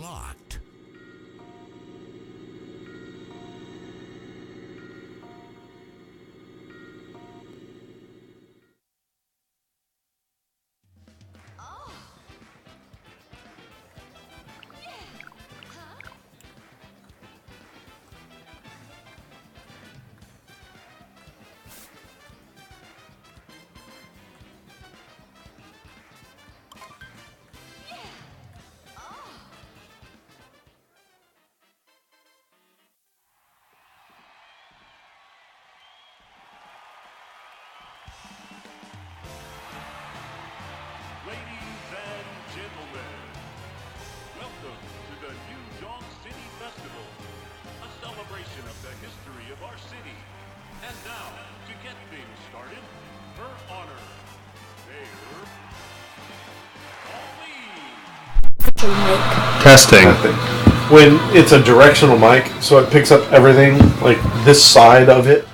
unlocked. Ladies and gentlemen, welcome to the New Dong City Festival, a celebration of the history of our city. And now, to get things started, her honor, Mayor Pauline. Testing. When it's a directional mic, so it picks up everything, like this side of it,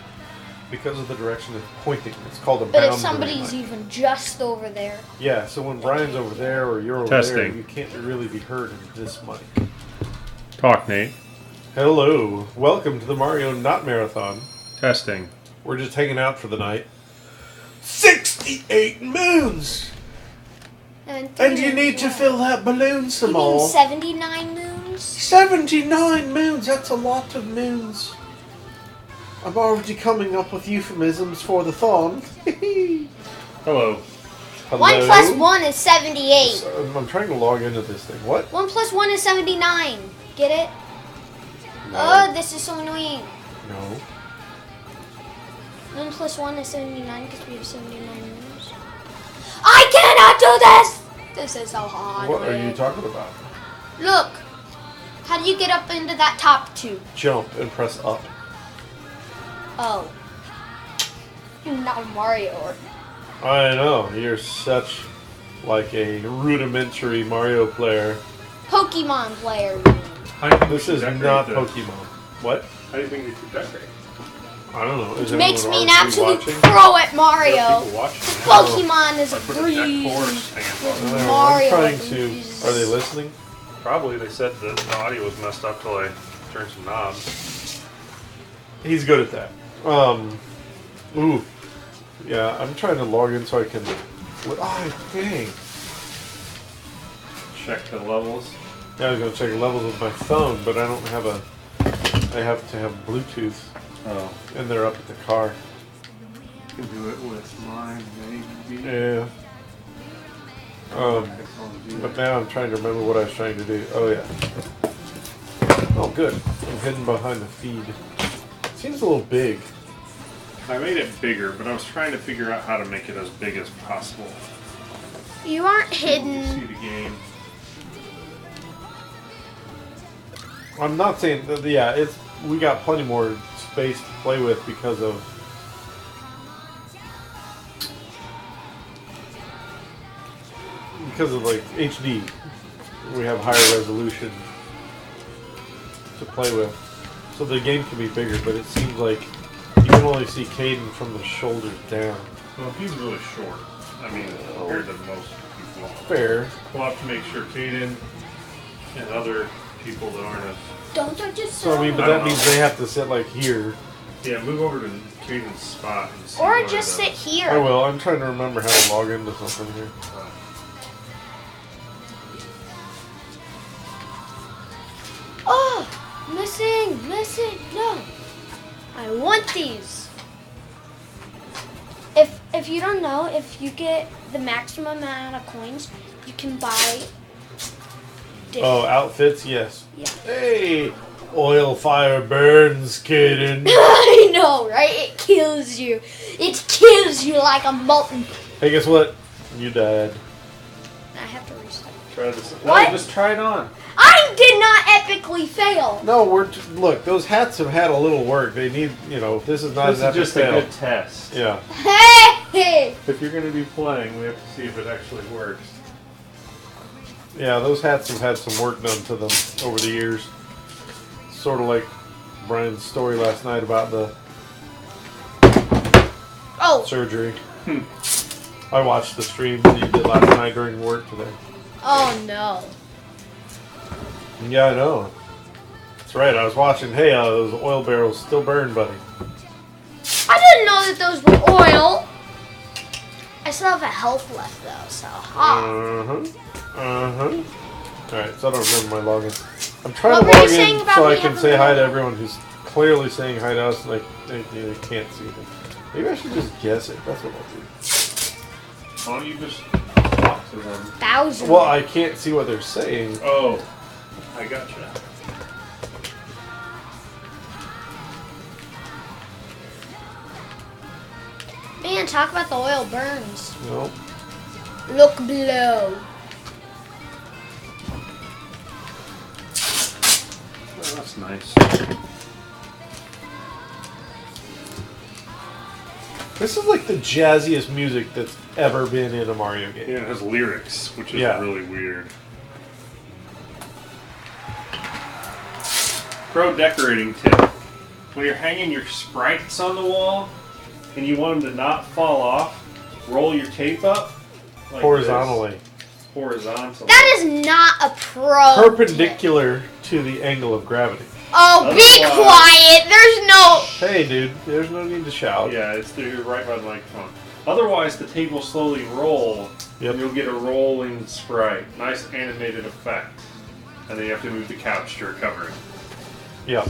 because of the direction it's pointing. It's called a boundary But if somebody's mic. even just over there. Yeah, so when Brian's over there or you're over Testing. there, you can't really be heard in this mic. Talk, Nate. Hello. Welcome to the Mario Not Marathon. Testing. We're just hanging out for the night. 68 moons! And you need to fill that balloon some You mean more. 79 moons? 79 moons! That's a lot of moons. I'm already coming up with euphemisms for the thon. Hello. Hello? 1 plus 1 is 78. So, I'm trying to log into this thing. What? 1 plus 1 is 79. Get it? No. Oh, this is so annoying. No. 1 plus 1 is 79 because we have 79 moons. I cannot do this! This is so hard. What are you talking about? Look. How do you get up into that top tube? Jump and press up. Oh. You're not Mario. I know. You're such like a rudimentary Mario player. Pokemon player. This is not Pokemon. What? How do you think we should decorate? I don't know. Is Which makes me anyone an already absolute watching? pro at Mario. People watching. Pokemon is a I put a deck breeze. forest With stand on. Mario. I'm trying to. breeze. Are they listening? Probably they said that the audio was messed up till I turned some knobs. He's good at that. Ooh. Yeah, I'm trying to log in so I can. Oh, dang. Check the levels. Yeah, I was gonna check the levels with my phone, but I don't have a. I have to have Bluetooth, Oh. and they're up at the car. You can do it with mine, maybe. Yeah. But now I'm trying to remember what I was trying to do. Oh yeah. Oh good. I'm hidden behind the feed. Seems a little big. I made it bigger, but I was trying to figure out how to make it as big as possible. You aren't See hidden. the game. I'm not saying that. Yeah, it's we got plenty more space to play with because of. Because of like HD, we have higher resolution to play with, so the game can be bigger. But it seems like you can only see Caden from the shoulders down. Well, he's really short. I mean, compared to most people. Fair. We'll have to make sure Caden and other people that aren't as... Don't touch yourself. So I mean, but that means they have to sit like here. Yeah, move over to Caden's spot and see Or where just the- sit here. I will. I'm trying to remember how to log into something here. Oh, missing. No, I want these. If you don't know, if you get the maximum amount of coins, you can buy. Oh, outfits, yes. Yeah. Hey, oil fire burns, Caden. I know, right? It kills you. It kills you like a molten. Hey, guess what? You died. I have to restart. Try this. What? No, just try it on. I did not epically fail. No, look. Those hats have had a little work. They need, this is not This an is just a fail. good test. Yeah. Hey! If you're going to be playing, we have to see if it actually works. Yeah, those hats have had some work done to them over the years. Sort of like Brian's story last night about the Oh. surgery. I watched the stream that you did last night during work today. Oh no. Yeah, I know. That's right. I was watching. Hey, those oil barrels still burn, buddy. I didn't know that those were oil. I still have a health left though, so Alright, so I don't remember my login. I'm trying What to were you log saying in about so I me can having say hi to radio? everyone who's clearly saying hi to us and they can't see them. Maybe I should just guess it. That's what I'll do. Why don't you just talk to them? 1,000. Well, I can't see what they're saying. Oh, I gotcha. Man, talk about the oil burns. Nope. Look below. Oh, that's nice. This is like the jazziest music that's ever been in a Mario game. Yeah, it has lyrics, which is Yeah. really weird. Pro decorating tip. When you're hanging your sprites on the wall and you want them to not fall off, roll your tape up like Horizontally. this. Horizontally. That is not a pro. Perpendicular to the angle of gravity. Oh, be Otherwise- quiet. There's no. Hey, dude, there's no need to shout. Yeah, it's you're right by the microphone. Otherwise, the tape will slowly roll, Yep. and you'll get a rolling sprite. Nice animated effect. And then you have to move the couch to recover it. Yep.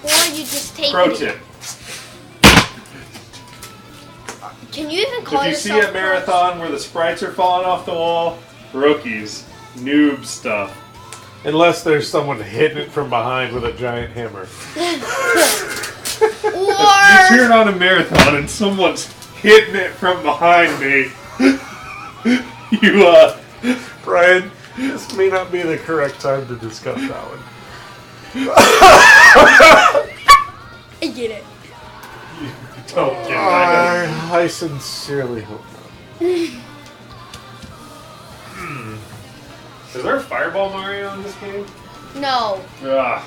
Or you just take Pro it. tip. Can you even call If you see yourself a marathon where the sprites are falling off the wall, rookies, noob stuff. Unless there's someone hitting it from behind with a giant hammer. You Or turn on a marathon and someone's hitting it from behind me. Brian, this may not be the correct time to discuss that one. I get it. Don't get that. I sincerely hope not. Is there a Fireball Mario in this game? No, Ugh.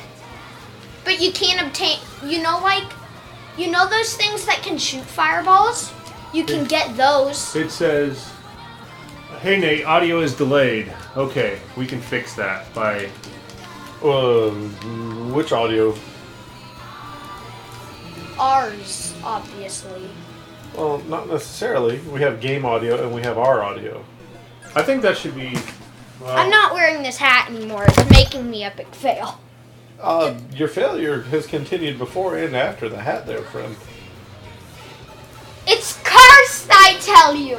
but you can't obtain. You know those things that can shoot fireballs. You can get those. It says, "Hey Nate, audio is delayed." Okay, we can fix that by. Which audio? Ours, obviously. Well, not necessarily. We have game audio and we have our audio. I think that should be. I'm not wearing this hat anymore. It's making me epic fail. Your failure has continued before and after the hat there, friend. It's cursed, I tell you.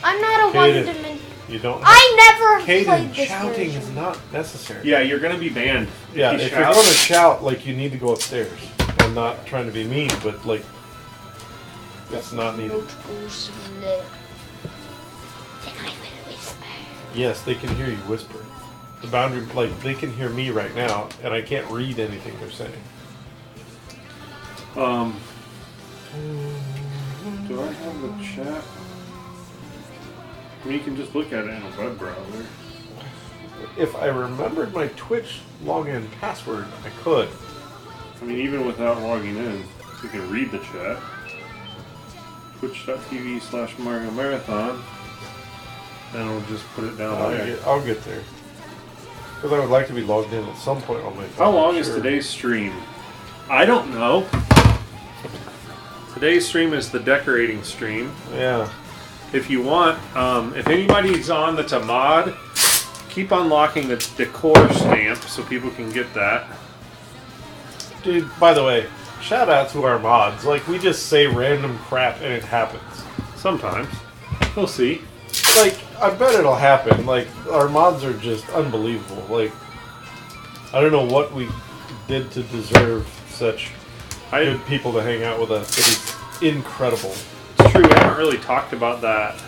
I'm not a Kaden, one-dimensional. You don't. I never played Kaden, this shouting version. is not necessary. Yeah, you're gonna be banned. Yeah, you if shout. you're going to shout, like, you need to go upstairs. I'm not trying to be mean, but, like, it's not needed. Multiples of lip. Then I will whisper. Yes, they can hear you whisper. The boundary, like, they can hear me right now, and I can't read anything they're saying. Do I have the chat? I mean, you can just look at it in a web browser. If I remembered my Twitch login password, I could. I mean, even without logging in, you can read the chat. Twitch.tv/Mario Marathon. And we'll just put it down there. I'll get there. Because I would like to be logged in at some point on my phone. How long is sure. today's stream? I don't know. Today's stream is the decorating stream. Yeah. If you want, if anybody's on that's a mod, keep unlocking the decor stamp so people can get that. Dude, by the way, shout out to our mods. Like, we just say random crap and it happens. Sometimes. We'll see. Like, I bet it'll happen. Like, our mods are just unbelievable. Like, I don't know what we did to deserve such good people to hang out with us. It is incredible. It's true, we haven't really talked about that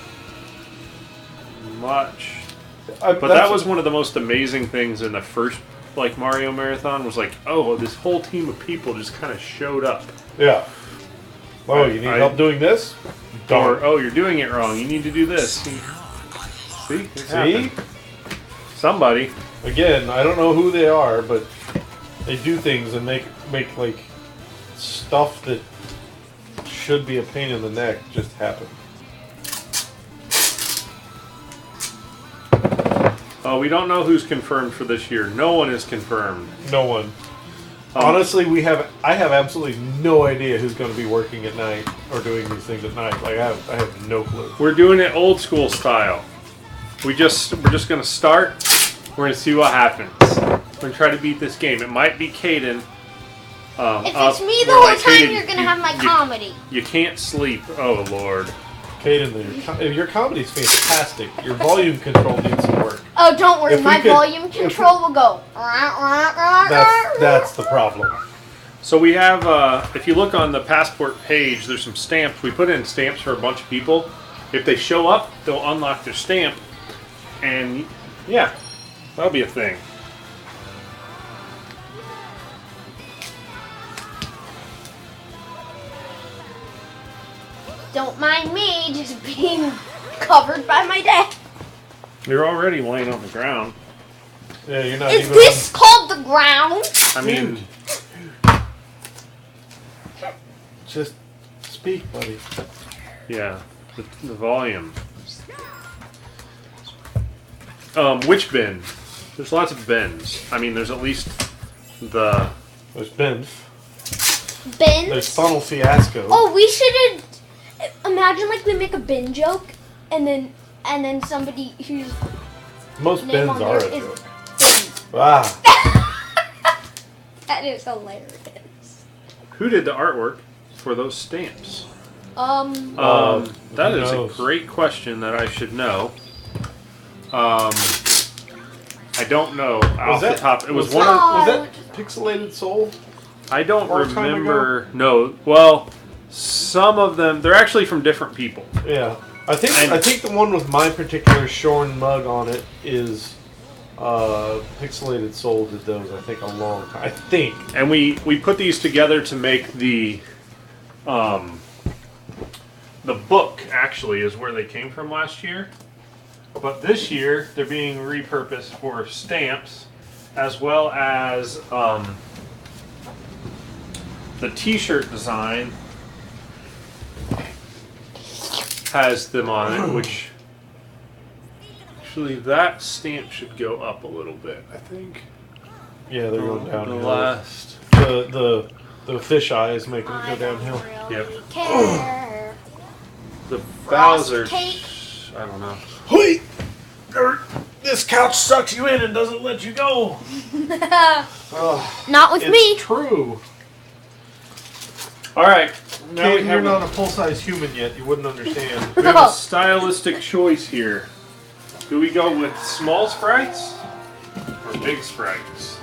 much. But that was one of the most amazing things in the first Mario Marathon was like, oh, this whole team of people just kind of showed up. Yeah. Oh, you need help doing this? Or, oh, you're doing it wrong. You need to do this. See? See? Somebody. Again, I don't know who they are, but they do things and make like stuff that should be a pain in the neck just happen. We don't know who's confirmed for this year. No one is confirmed. No one. Honestly, I have absolutely no idea who's going to be working at night or doing these things at night. Like I have no clue. We're doing it old school style. We're just going to start. We're going to see what happens. We're going to try to beat this game. It might be Caden. If it's me the whole time, you're going to have my comedy. You can't sleep. Oh, Lord. Caden, your comedy's fantastic. Your volume control needs some work. Oh, don't worry. My volume control will go. That's the problem. So we have, if you look on the passport page, there's some stamps. We put in stamps for a bunch of people. If they show up, they'll unlock their stamp. And, yeah, that'll be a thing. Don't mind me just being covered by my dad. You're already laying on the ground. Yeah, you're not. Is this called the ground? I mean, just speak, buddy. yeah, the volume. Which bin? There's lots of bins. I mean, there's at least There's bins. Bins? There's funnel fiasco. Oh, we should imagine like we make a bin joke, and then somebody who's Most name bins on are there a is joke. Bins. Ah. That is hilarious. Who did the artwork for those stamps? Um, That who is knows? a great question that I should know. I don't know off the top. It was one of. Was that Pixelated Soul? I don't long time remember. No, well, some of them. They're actually from different people. Yeah, I think the one with my particular Shorn mug on it is Pixelated Soul did those. I think a long time. I think. And we put these together to make the book. Actually, is where they came from last year. But this year, they're being repurposed for stamps, as well as the T-shirt design has them on it, which actually that stamp should go up a little bit, I think. Yeah, they're going The downhill. last. The fisheye is making it go downhill. Yep. care. The Frost Bowser. cake. I don't know. Wait! This couch sucks you in and doesn't let you go. Not with It's me. true. All right. Now we You're have not a full-size human yet. You wouldn't understand. We have a stylistic choice here. Do we go with small sprites or big sprites?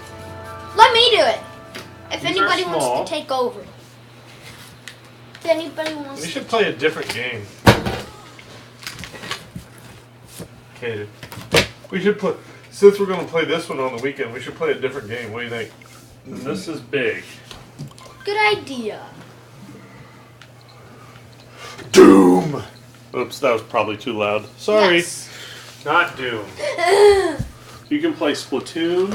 Let me do it. If These are anybody small. wants to take over. If anybody wants We to. should play a different game. Okay. We should play. Since we're going to play this one on the weekend, we should play a different game. What do you think? This is big. Good idea. Doom! Oops, that was probably too loud. Sorry. Yes. Not Doom. You can play Splatoon.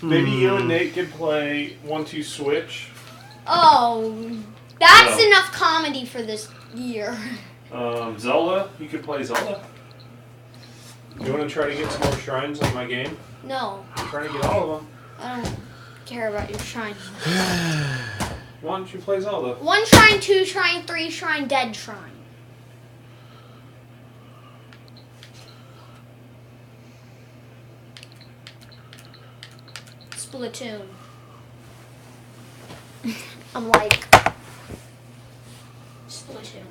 Maybe you and Nate can play 1-2 Switch. Oh, that's No. enough comedy for this year. Zelda. You can play Zelda. You want to try to get some more shrines on my game? No, I'm trying to get all of them. I don't care about your shrine. Why don't you play Zelda? 1 shrine, 2 shrine, 3 shrine, dead shrine. Splatoon. I'm like Splatoon.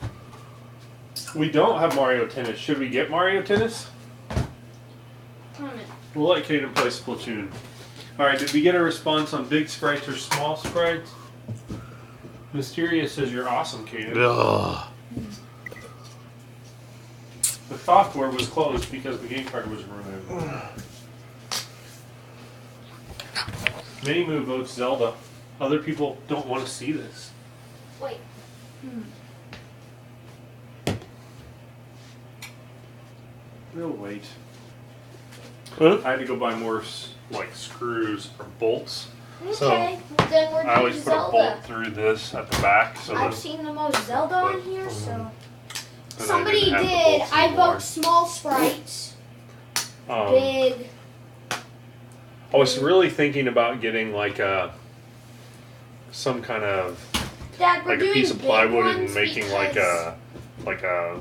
We don't have Mario Tennis. Should we get Mario Tennis? We'll let Kaden play Splatoon. Alright, did we get a response on big sprites or small sprites? Mysterious says you're awesome, Kaden. Ugh. The software was closed because the game card was removed. Many Move votes Zelda. Other people don't want to see this. Wait. We'll wait. Huh? I had to go buy more like screws or bolts. Okay, then we're I always doing put a Zelda. bolt through this at the back, so I've that seen the most Zelda on here, so. then I Somebody didn't have the did. bolts I anymore. vote small sprites, Um, big I was really thinking about getting like some kind of Dad, we're like a doing piece of big plywood and ones making because- like a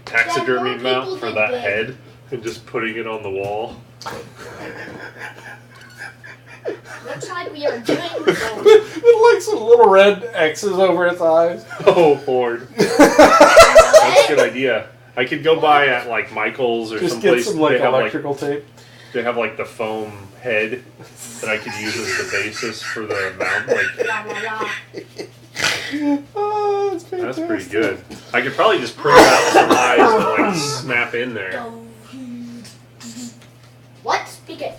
taxidermy Dad, more mount people for than that big. head and just putting it on the wall. Looks like we are doing both. With like some little red X's over its eyes. Oh Lord, that's a good idea. I could go buy at like Michael's or Just someplace. get some like they have electrical tape. they have like the foam head that I could use as the basis for the mount. Like La, la, la. Oh, that's that's fantastic. pretty good. I could probably just print out some eyes that like snap in there. What? Speak it.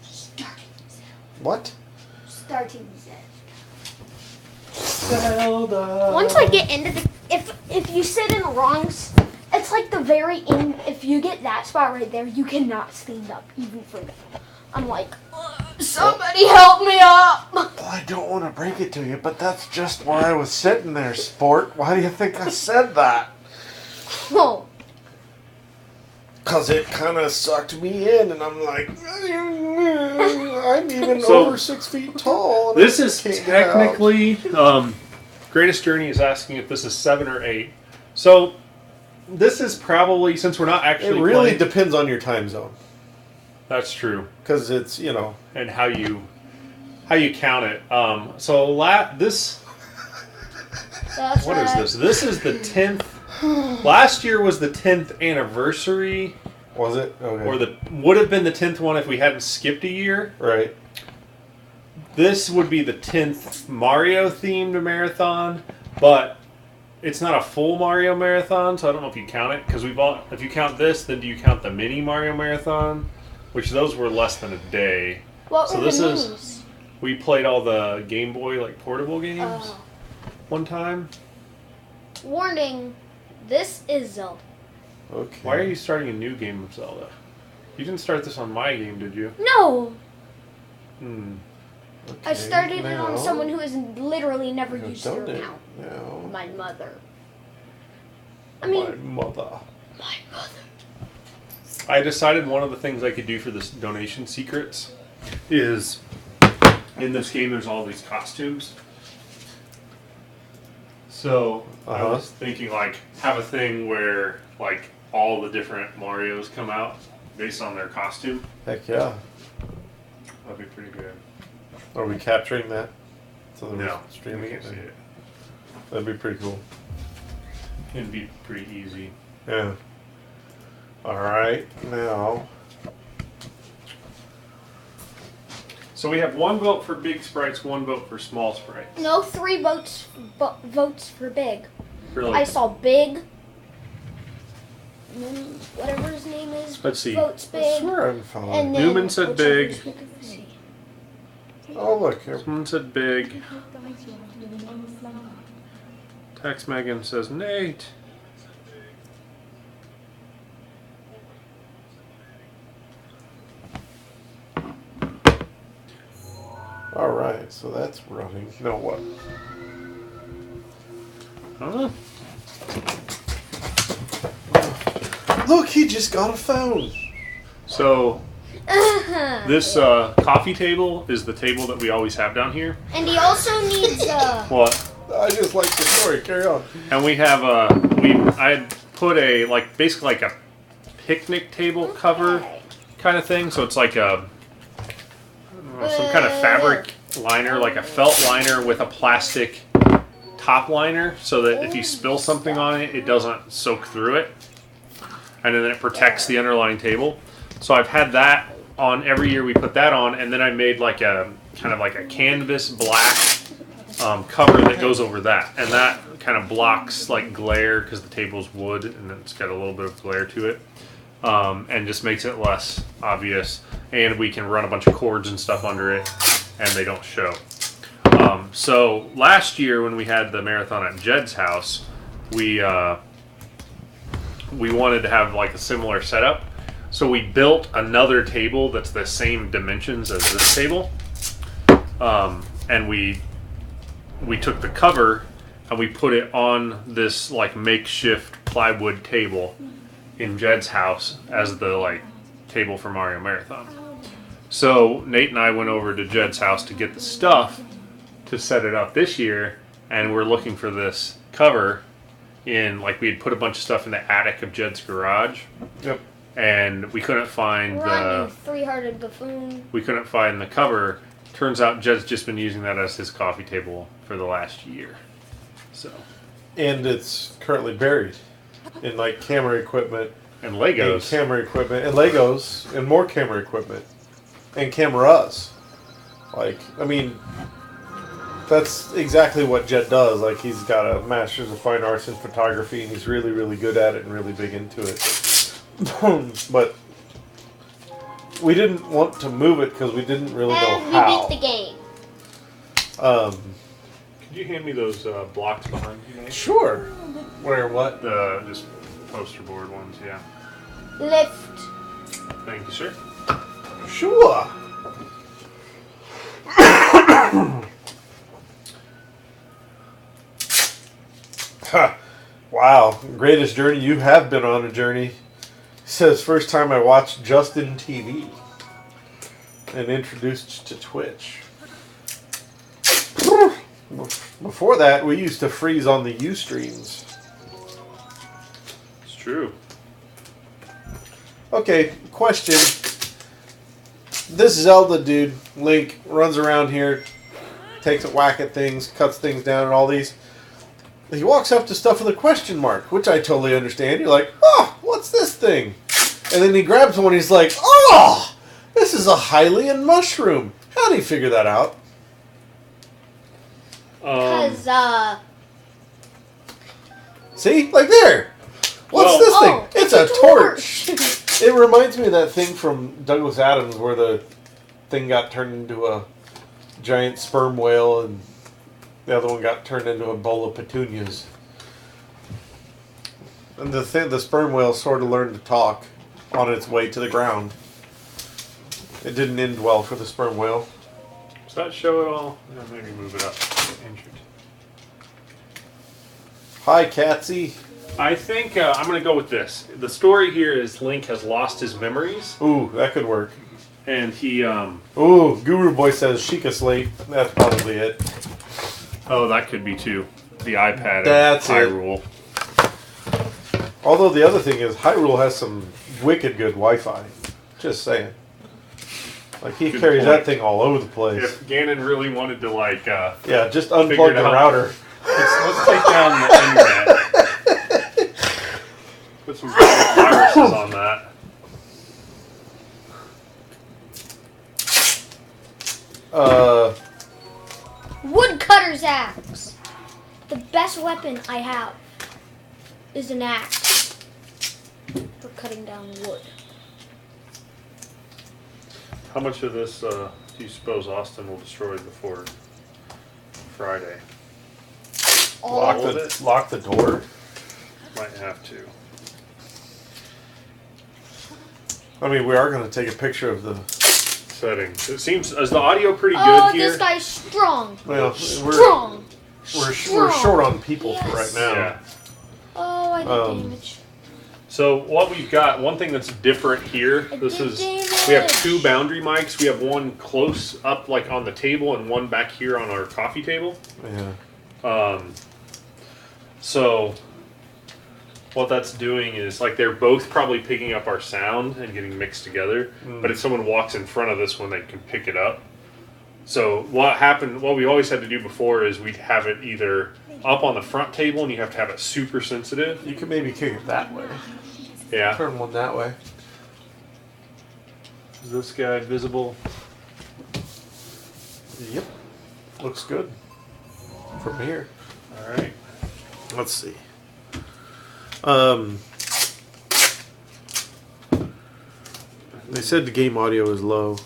Starting. What? Starting. Zelda. Once I get into the, if you sit in the wrong, it's like the very end. If you get that spot right there, you cannot stand up even for that. I'm like, somebody help me up. Well, I don't want to break it to you, but that's just where I was sitting there, sport. Why do you think I said that? Oh, Because it kind of sucked me in, and I'm like, I'm even So, over 6 feet tall. And This I is can't get out. technically Greatest Journey is asking if this is 7 or 8. So this is probably, since we're not It actually really playing, depends on your time zone. that's true, Because it's, you know. and how you count it. So this that's what is right. this? This is the 10th. Last year was the 10th anniversary, Was it? Okay. or would have been the 10th one if we hadn't skipped a year. Right. This would be the 10th Mario themed marathon, but it's not a full Mario marathon, so I don't know if you count it. Because if you count this, then do you count the mini Mario marathon? Which those were less than a day. What So were this the is- minis? We played all the Game Boy like portable games Oh. one time. Warning, this is Zelda. Okay. Why are you starting a new game of Zelda? You didn't start this on my game, did you? No, Hmm. I Okay, started it on now- someone who has literally never Now used don't their it account. now. My mother. I My mean, mother. my mother. I decided one of the things I could do for this donation secrets is in this game there's all these costumes. So I Uh-huh. was thinking like have a thing where like all the different Marios come out based on their costume. Heck yeah. That'd be pretty good. Are we capturing that? So that No, we're streaming you it? can't see it. That'd be pretty cool. It'd be pretty easy. Yeah. Alright, now. So we have one vote for big sprites, one vote for small sprites. No, 3 votes for big. Really? I saw big. And then whatever his name is. Let's see. Votes I big. swear I'm following. And then Newman said whichever- big. Oh, look. Here. Someone said big. Tex Megan says Nate. Alright, so that's running. No, what? Huh? Look, he just got a phone. So this coffee table is the table that we always have down here. And he also needs What? I just like the story. Carry on. And we have I put a basically like a picnic table cover kind of thing. So it's like a I don't know, some kind of fabric liner, like a felt liner with a plastic top liner, so that if you spill something on it, it doesn't soak through it, and then it protects the underlying table. So I've had that on every year. We put that on, and then I made like a kind of like a canvas black cover that goes over that, and that kind of blocks like glare because the table's wood and it's got a little bit of glare to it, and just makes it less obvious. And we can run a bunch of cords and stuff under it, and they don't show. So last year when we had the marathon at Jed's house, we wanted to have like a similar setup. So we built another table that's the same dimensions as this table, and we took the cover and we put it on this like makeshift plywood table in Jed's house as the like table for Mario Marathon. So Nate and I went over to Jed's house to get the stuff to set it up this year, and we're looking for this cover in, like, we had put a bunch of stuff in the attic of Jed's garage. Yep. And we couldn't find Run, you three-hearted buffoon. we couldn't find the cover. Turns out Jed's just been using that as his coffee table for the last year. So. And it's currently buried in like camera equipment And Legos. and camera equipment and Legos and more camera equipment and cameras. Like, I mean, that's exactly what Jed does. Like, he's got a master's of fine arts in photography, and he's really, really good at it and really big into it. But we didn't want to move it because we didn't really know And how. we beat the game. Could you hand me those blocks behind you, Nate? Sure. Where, what? The just poster board ones, yeah. Lift. Thank you, sir. Sure. Wow. Greatest journey. You have been on a journey. Says first time I watched Justin TV and introduced to Twitch. Before that, we used to freeze on the Ustreams. It's true. Okay, question. This Zelda dude, Link, runs around here, takes a whack at things, cuts things down and all these. He walks up to stuff with a question mark, which I totally understand. You're like, oh, what's this thing? And then he grabs one, he's like, oh, this is a Hylian mushroom. How did he figure that out? Because, See? Like there. What's Well- this thing? Oh, It's a torch. It reminds me of that thing from Douglas Adams where the thing got turned into a giant sperm whale and the other one got turned into a bowl of petunias. And the sperm whale sort of learned to talk on its way to the ground. It didn't end well for the sperm whale. Does that show it all? Yeah, maybe move it up. Injured. Hi, Catsy. I think I'm going to go with this. The story here is Link has lost his memories, Ooh, that could work. and he, Ooh, Guru Boy says Sheikah Slate. That's probably it. oh, that could be too. The iPad That's and it. Hyrule. Although the other thing is, Hyrule has some wicked good Wi-Fi. Just saying. Like, he Good carries point. that thing all over the place. If Ganon really wanted to, like, Yeah, just Figure unplug it the out. router. let's take down the internet. Put some viruses on that. Woodcutter's axe. The best weapon I have is an axe for cutting down wood. How much of this do you suppose Austin will destroy before Friday? All of it? Lock the door. Might have to. I mean, we are going to take a picture of the... Settings. It seems, is the audio pretty Oh, good here? this guy's strong. Well, Strong. we're Strong. short on people for Yes. right now. Yeah. Oh, I did damage. So what we've got, one thing that's different here, I this did is, damage. we have two boundary mics. We have one close up like on the table and one back here on our coffee table. Yeah. So what that's doing is like they're both probably picking up our sound and getting mixed together. But if someone walks in front of this one, they can pick it up. So what we always had to do before is we'd have it either up on the front table and you have to have it super sensitive. You could maybe kick it that way. Yeah. Turn one that way. Is this guy visible? Yep. Looks good. From here. All right. Let's see. They said the game audio is low.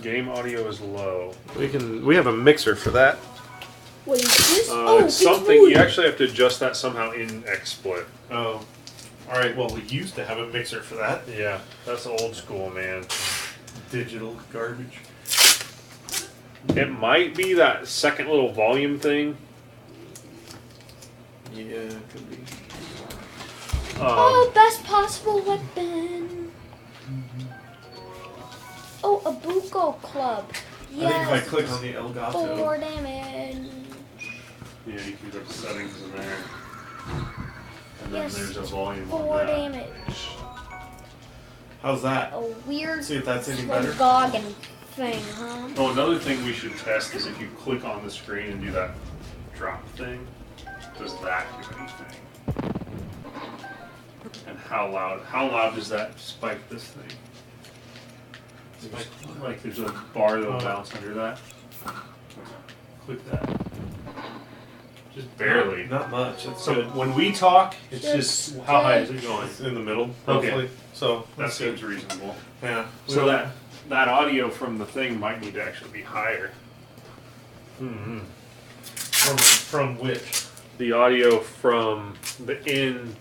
Game audio is low. We have a mixer for that. What is this? It's something wood. you actually have to adjust that somehow in XSplit. Oh. Alright, well we used to have a mixer for that. Yeah, that's old school, man. Digital garbage. It might be that second little volume thing. Yeah, it could be. Oh, best possible weapon. Oh, a Buko Club. Yes. I think if I click on the Elgato. 4 damage. Yeah, you can go to settings in there. And then Yes, there's a volume 4 on that. damage. How's that? A weird See if that's any better. Goggin thing, huh? Oh, another thing we should test is if you click on the screen and do that drop thing, does that do anything? And how loud does that spike this thing? Like there's a bar that'll bounce under that. Click that. Just barely. Not much. It's So good. when we talk, it's just how high is it going? It's in the middle, Okay. hopefully. So That that's good. seems reasonable. Yeah. So that audio from the thing might need to actually be higher. Mm-hmm. From which? The audio from the in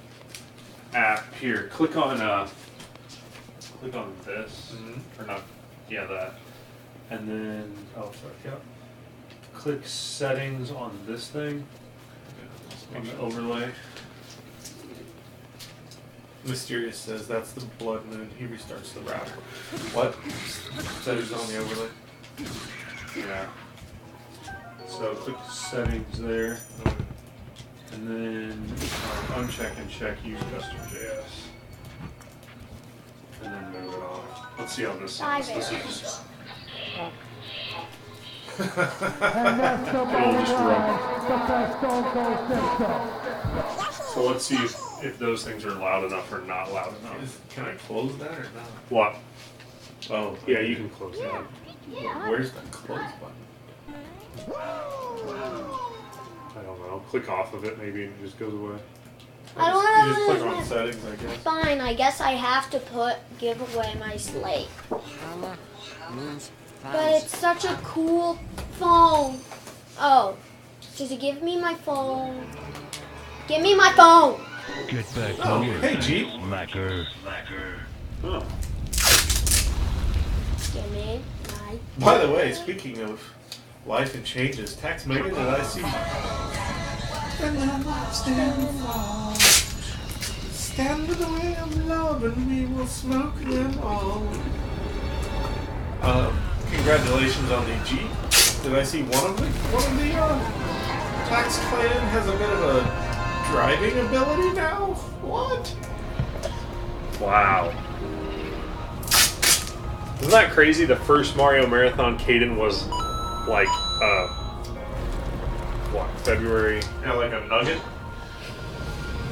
app here. Click on this. Or not, yeah, that. And then, oh, sorry, yep. Click settings on this thing, on the overlay. Mysterious says that's the blood moon. He restarts the router. What? Settings on the overlay. Yeah. So click settings there. And then uncheck and check use custom.js. And then move it off. Let's see how this sounds. This is it'll just run. So let's see if those things are loud enough or not loud enough. Can I close that or not? What? Oh, Yeah, you can close that. Where's the close button? I don't know. Click off of it maybe and it just goes away. I don't You just click on know. settings, I guess. Fine, I guess I have to give away my slate. But it's such a cool phone. Oh, does it give me my phone? Give me my phone. Get back Oh, here. hey Jeep. Lacker. Oh. Give me my. By the way, speaking of life and changes, Tax Megan, did I see? Stand in the way of love and we will smoke them all. Congratulations on the Jeep. Did I see one of the Tax Clan has a bit of a driving ability now? What? Wow. Isn't that crazy? The first Mario Marathon Caden was like, February? Yeah, like a nugget?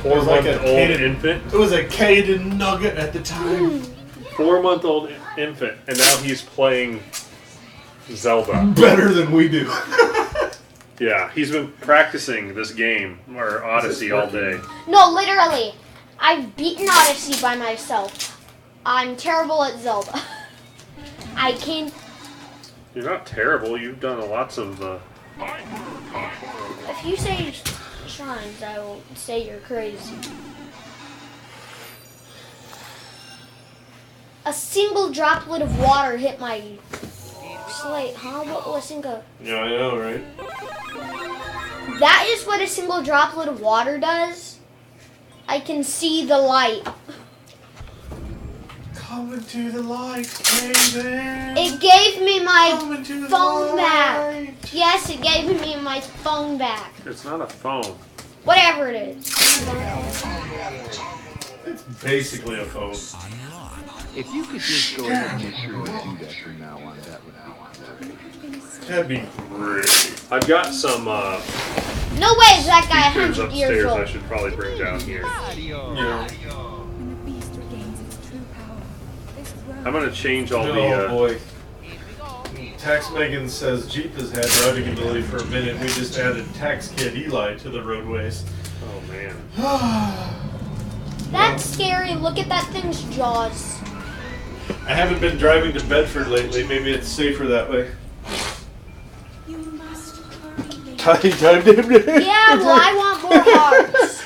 4-month-old infant? It was a Caden nugget at the time. 4-month-old infant, and now he's playing Zelda. Better than we do. Yeah, he's been practicing this game, or Odyssey, all day. No, literally. I've beaten Odyssey by myself. I'm terrible at Zelda. I can't. You're not terrible, you've done lots of, If you say shrines, I will say you're crazy. A single droplet of water hit my slate, huh? What will a single... Yeah, I know, right? That is what a single droplet of water does. I can see the light. Come into the light, baby. It gave me my Come into the phone back. light. Yes, it gave me my phone back. it's not a phone. Whatever it is. It's basically a phone. If you could just go ahead and make sure you do that from now on, that would be great. That'd be great. I've got some, No way is that guy speakers 100 years upstairs I old. should probably bring down here. Yeah. When the beast regains its true power, this throne I'm gonna change all Oh the, boy. Tax Megan says Jeep has had driving ability for a minute. We just added Tax Kid Eli to the roadways. oh man. That's scary. Look at that thing's jaws. I haven't been driving to Bedford lately. Maybe it's safer that way. you must hurry. Tiny time to Yeah, well, I want more hearts.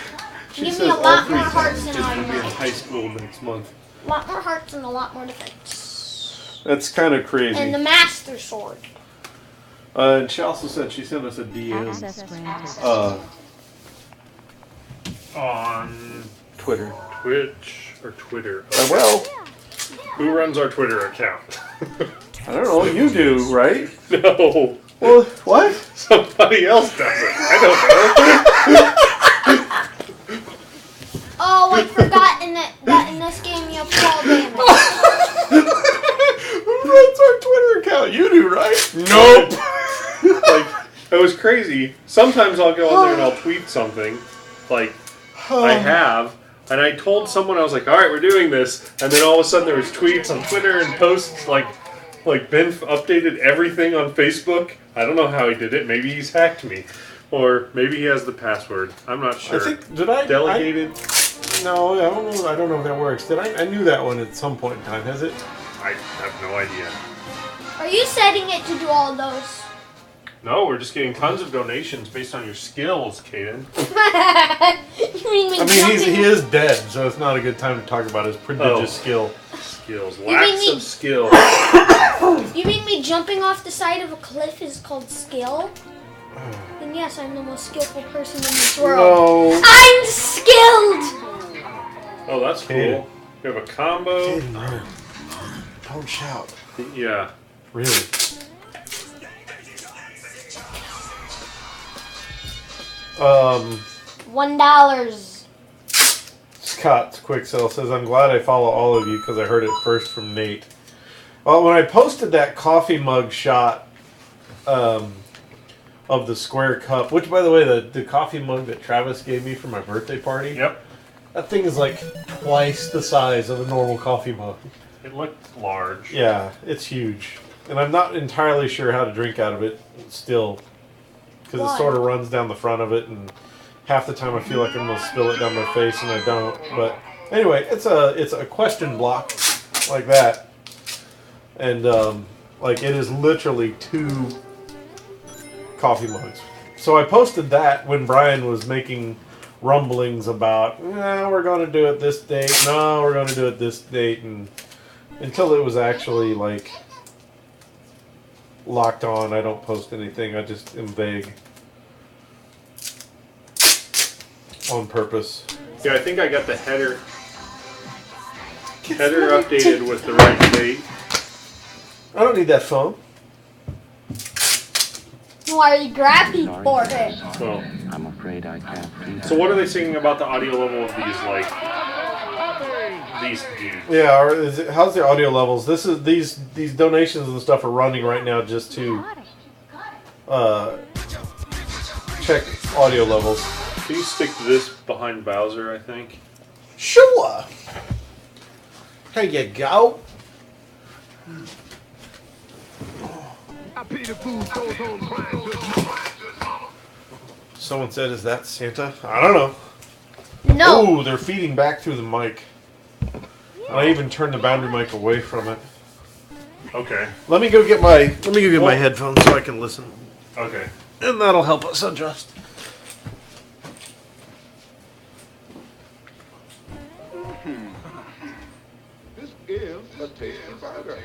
Give me a lot more hearts than I in want. high school next month. A lot more hearts and a lot more defense. That's kind of crazy. And the Master Sword. And she also said she sent us a DM. Access granted. On Twitter. Twitch or Twitter. Well. Who runs our Twitter account? I don't know. You do, right? No. Well, what? Somebody else does it. I don't know. Oh, I forgot that in this game you have fall damage. Who runs our Twitter account? You do, right? Nope. Like, it was crazy. Sometimes I'll go in there and I'll tweet something. Like, I have. And I told someone, I was like, alright, we're doing this. And then all of a sudden there was tweets on Twitter and posts like Ben updated everything on Facebook. I don't know how he did it. Maybe he's hacked me. Or maybe he has the password. I'm not sure. I think, did I? Delegated? No, I don't know if that works. Did I knew that one at some point in time. Has it? I have no idea. Are you setting it to do all those? No, we're just getting tons of donations based on your skills, Caden. You mean me I mean, jumping? he is dead, so it's not a good time to talk about his prodigious skill. Skills. mean Lacks me- of skill. You mean me jumping off the side of a cliff is called skill? Then yes, I'm the most skillful person in this world. No. I'm skilled! Oh, that's Caden. cool. We have a combo. Don't shout. Yeah. Really? $1. Scott Quicksell says, I'm glad I follow all of you because I heard it first from Nate. Well, when I posted that coffee mug shot of the square cup, which, by the way, the coffee mug that Travis gave me for my birthday party, Yep. that thing is like twice the size of a normal coffee mug. It looked large. Yeah, it's huge. And I'm not entirely sure how to drink out of it still. Because Why? it sort of runs down the front of it, and half the time I feel like I'm going to spill it down my face, and I don't. But anyway, it's a question block like that. And like it is literally 2 coffee mugs. So I posted that when Brian was making rumblings about, we're going to do it this date. No, we're going to do it this date. And until it was actually like locked on, I don't post anything. I just am vague on purpose. Yeah, I think I got the header updated with the right date. I don't need that phone. Why are you grabbing for it? So, I'm afraid I can't do that. so what are they saying about the audio level of these, like, these dudes? Yeah, or how's the audio levels? This is these donations and stuff are running right now just to check audio levels. Can you stick this behind Bowser, I think? Sure. There you go. Someone said, "Is that Santa?" I don't know. No. Oh, they're feeding back through the mic. And I even turned the boundary mic away from it. Okay. Let me go get my headphones so I can listen, Okay. and that'll help us adjust. This is a tasty burger.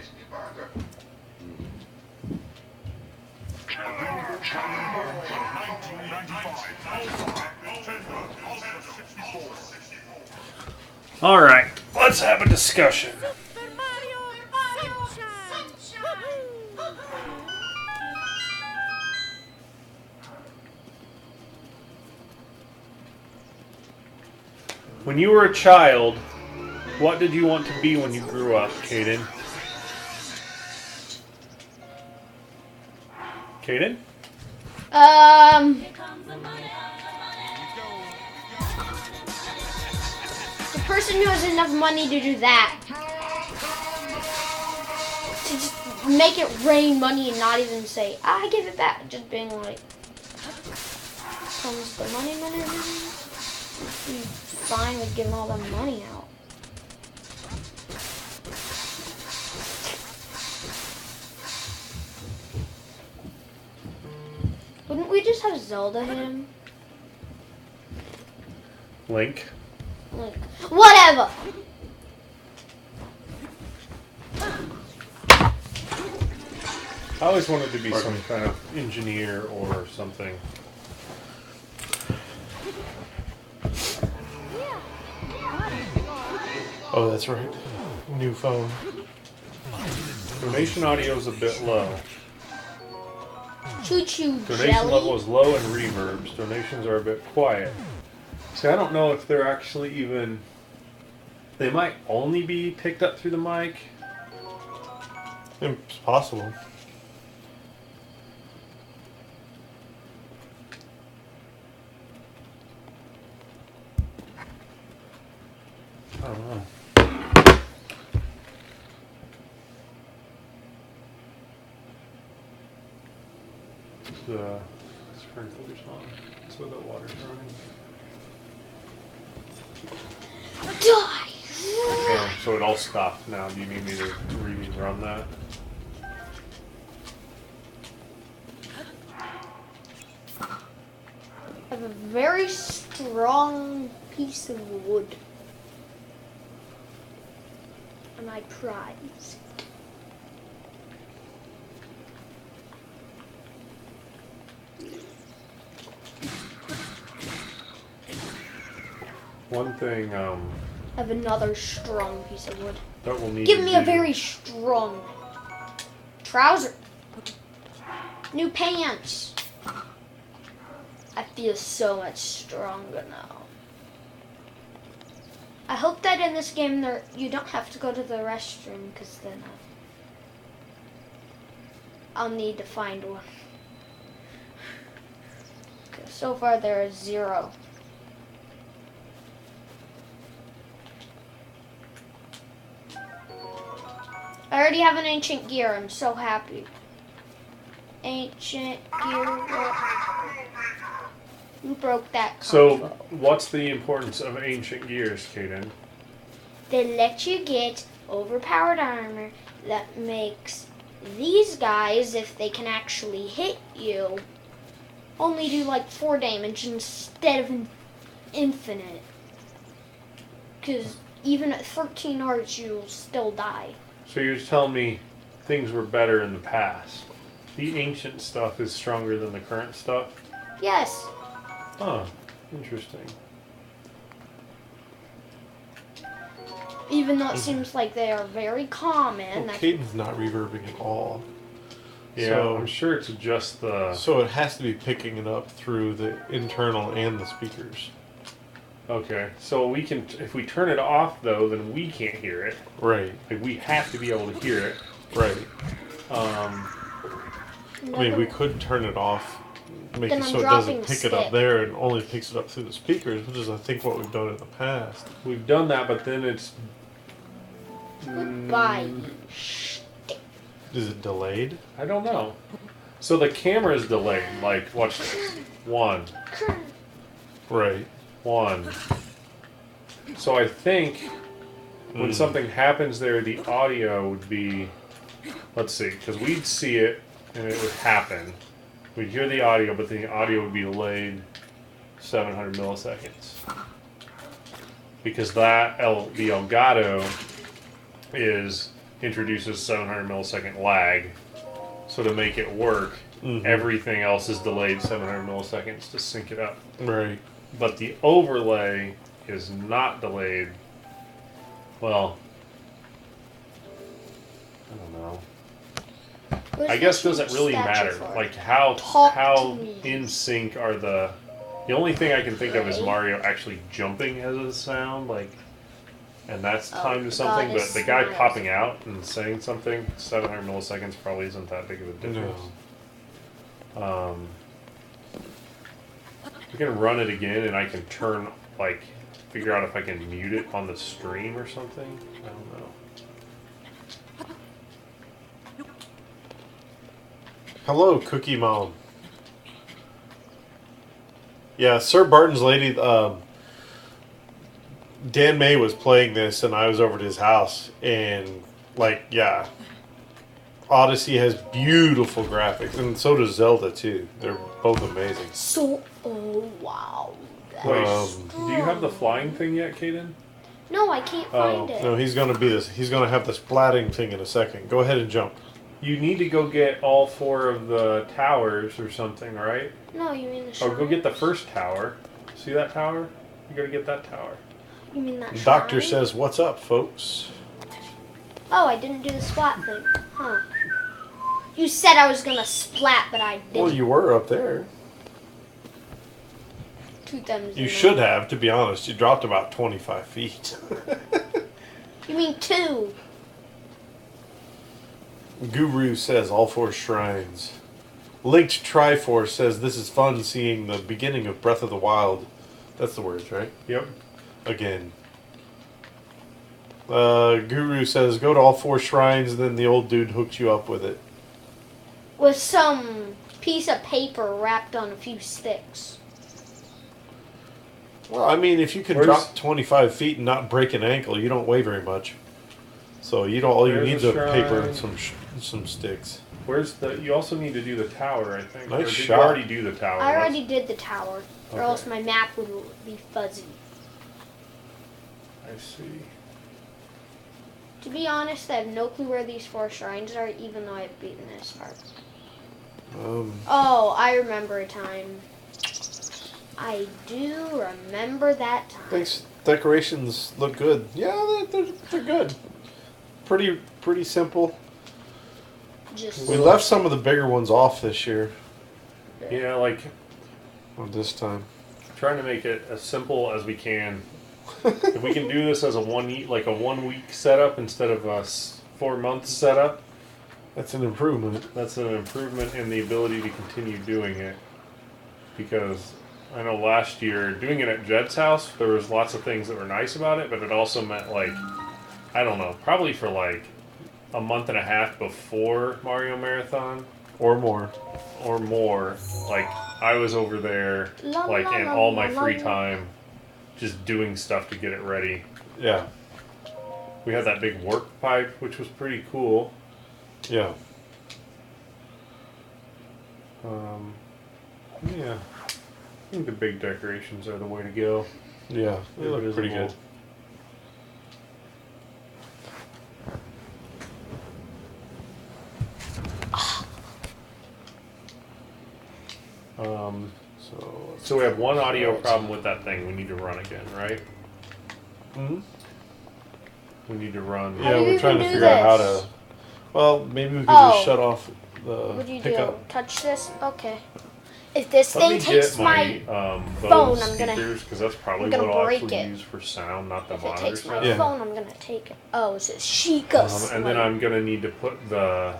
All right. Let's have a discussion. When you were a child, what did you want to be when you grew up, Caden? Caden? The person who has enough money to do that. To just make it rain money and not even say, I give it back. Just being like, comes the money. I'm fine with giving all that money out. Wouldn't we just have Zelda him? Link. Like, whatever. I always wanted to be some kind of engineer or something. Oh, that's right. New phone. Donation audio is a bit low. Choo choo Donation jelly. level is low and reverbs. Donations are a bit quiet. See, I don't know if they're actually even... They might only be picked up through the mic. It's possible. I don't know. The sprinklers on, so the water's running. Die! So it all stopped now. Do you need me to rerun that? I have a very strong piece of wood. And I prize. One thing I have another strong piece of wood. that we'll need Give to me a do- very strong trouser. New pants. I feel so much stronger now. I hope that in this game you don't have to go to the restroom, because then I'll need to find one. 'Cause so far there is 0. I already have an ancient gear. I'm so happy. Ancient gear. Who broke that So, combo? what's the importance of ancient gears, Kaden? They let you get overpowered armor that makes these guys, if they can actually hit you, only do like 4 damage instead of infinite. Because even at 13 hearts, you'll still die. So you're telling me things were better in the past. The ancient stuff is stronger than the current stuff? Yes. Huh. Interesting. Even though it seems like they are very common. Well, Caden's not reverbing at all. Yeah, So- I'm sure it's just the... So it has to be picking it up through the internal and the speakers. Okay, so we can... If we turn it off, though, then we can't hear it. Right, Like, we have to be able to hear it. right. Um, I mean, we could turn it off, make Then it I'm so it dropping doesn't pick it up stick. there and only picks it up through the speakers, which is, I think, what we've done in the past. we've done that, but then it's... Goodbye. Is it delayed? I don't know. So the camera's delayed. Like, watch this. 1, Right. 1. So I think when something happens there, the audio would be... Let's see, because we'd see it and it would happen. We'd hear the audio, but the audio would be delayed 700 milliseconds. Because that, the Elgato introduces 700 millisecond lag. So to make it work, everything else is delayed 700 milliseconds to sync it up. Right. But the overlay is not delayed. Well, I don't know. I guess doesn't really matter. Like how Talk to me. in sync are the only thing I can think of is Mario actually jumping has a sound, like, and that's timed to something. But goddess the guy smiles. popping out and saying something 700 milliseconds probably isn't that big of a difference. We can run it again, and I can figure out if I can mute it on the stream or something. I don't know. Hello, Cookie Mom. Yeah, Sir Barton's Lady, Dan May was playing this, and I was over at his house, and, like, yeah. Odyssey has beautiful graphics, and so does Zelda, too. They're both amazing. So, oh wow. Wait, Um, do you have the flying thing yet, Kaden? No, I can't find it. No, he's gonna be this. He's gonna have the splatting thing in a second. Go ahead and jump. You need to go get all 4 of the towers or something, right? No, you mean the Or shrine? go get the first tower. See that tower? You gotta get that tower. You mean that Doctor shrine? says, "What's up, folks?" Oh, I didn't do the splat thing. Huh. You said I was gonna splat, but I didn't. Well, you were up there. 2 thumbs. You in should there. have, to be honest. You dropped about 25 feet. You mean 2? Guru says all 4 shrines. Linked Triforce says this is fun seeing the beginning of Breath of the Wild. That's the words, right? Yep. Again. Guru says go to all 4 shrines, then the old dude hooked you up with it. With some piece of paper wrapped on a few sticks. Well, I mean, if you can drop 25 feet and not break an ankle, you don't weigh very much. So you don't. All you There's need is a a paper shrine. and some sticks. Where's the? You also need to do the tower, I think. Nice or did shot. you already do the tower? I already did the tower, or Okay. else my map would be fuzzy. I see. To be honest, I have no clue where these 4 shrines are, even though I've beaten this part. Oh, I remember a time. I do remember that time. Thanks. Decorations look good. Yeah, they're good. Pretty simple. Just We left some of the bigger ones off this year. Yeah, like Or this time. trying to make it as simple as we can. If we can do this as a 1 week setup instead of a 4-month setup, That's an improvement. that's an improvement in the ability to continue doing it. Because I know last year, doing it at Jed's house, there was lots of things that were nice about it, but it also meant, like, I don't know, probably for like a month and a half before Mario Marathon Or more. or more, like, I was over there, La, like, la, in la, all la, my la, free la. time, just doing stuff to get it ready. Yeah. We had that big work pipe, which was pretty cool. Yeah. Yeah. I think the big decorations are the way to go. Yeah. They They're look pretty visible. good. So we have one audio problem with that thing. We need to run again, right? Hmm. We need to run. How Yeah, do you we're trying to even do figure out how this? to. Well, maybe we could Oh. just shut off the What do you pickup. do? Touch this? Okay. If this Let thing me takes get my Bose phone, I'm gonna- speakers, because that's probably I'm gonna what I'll break actually it. use for sound, not the if it monitor takes my sound. Yeah. phone, I'm gonna take it. Oh, it says Sheikah. And then I'm gonna need to put the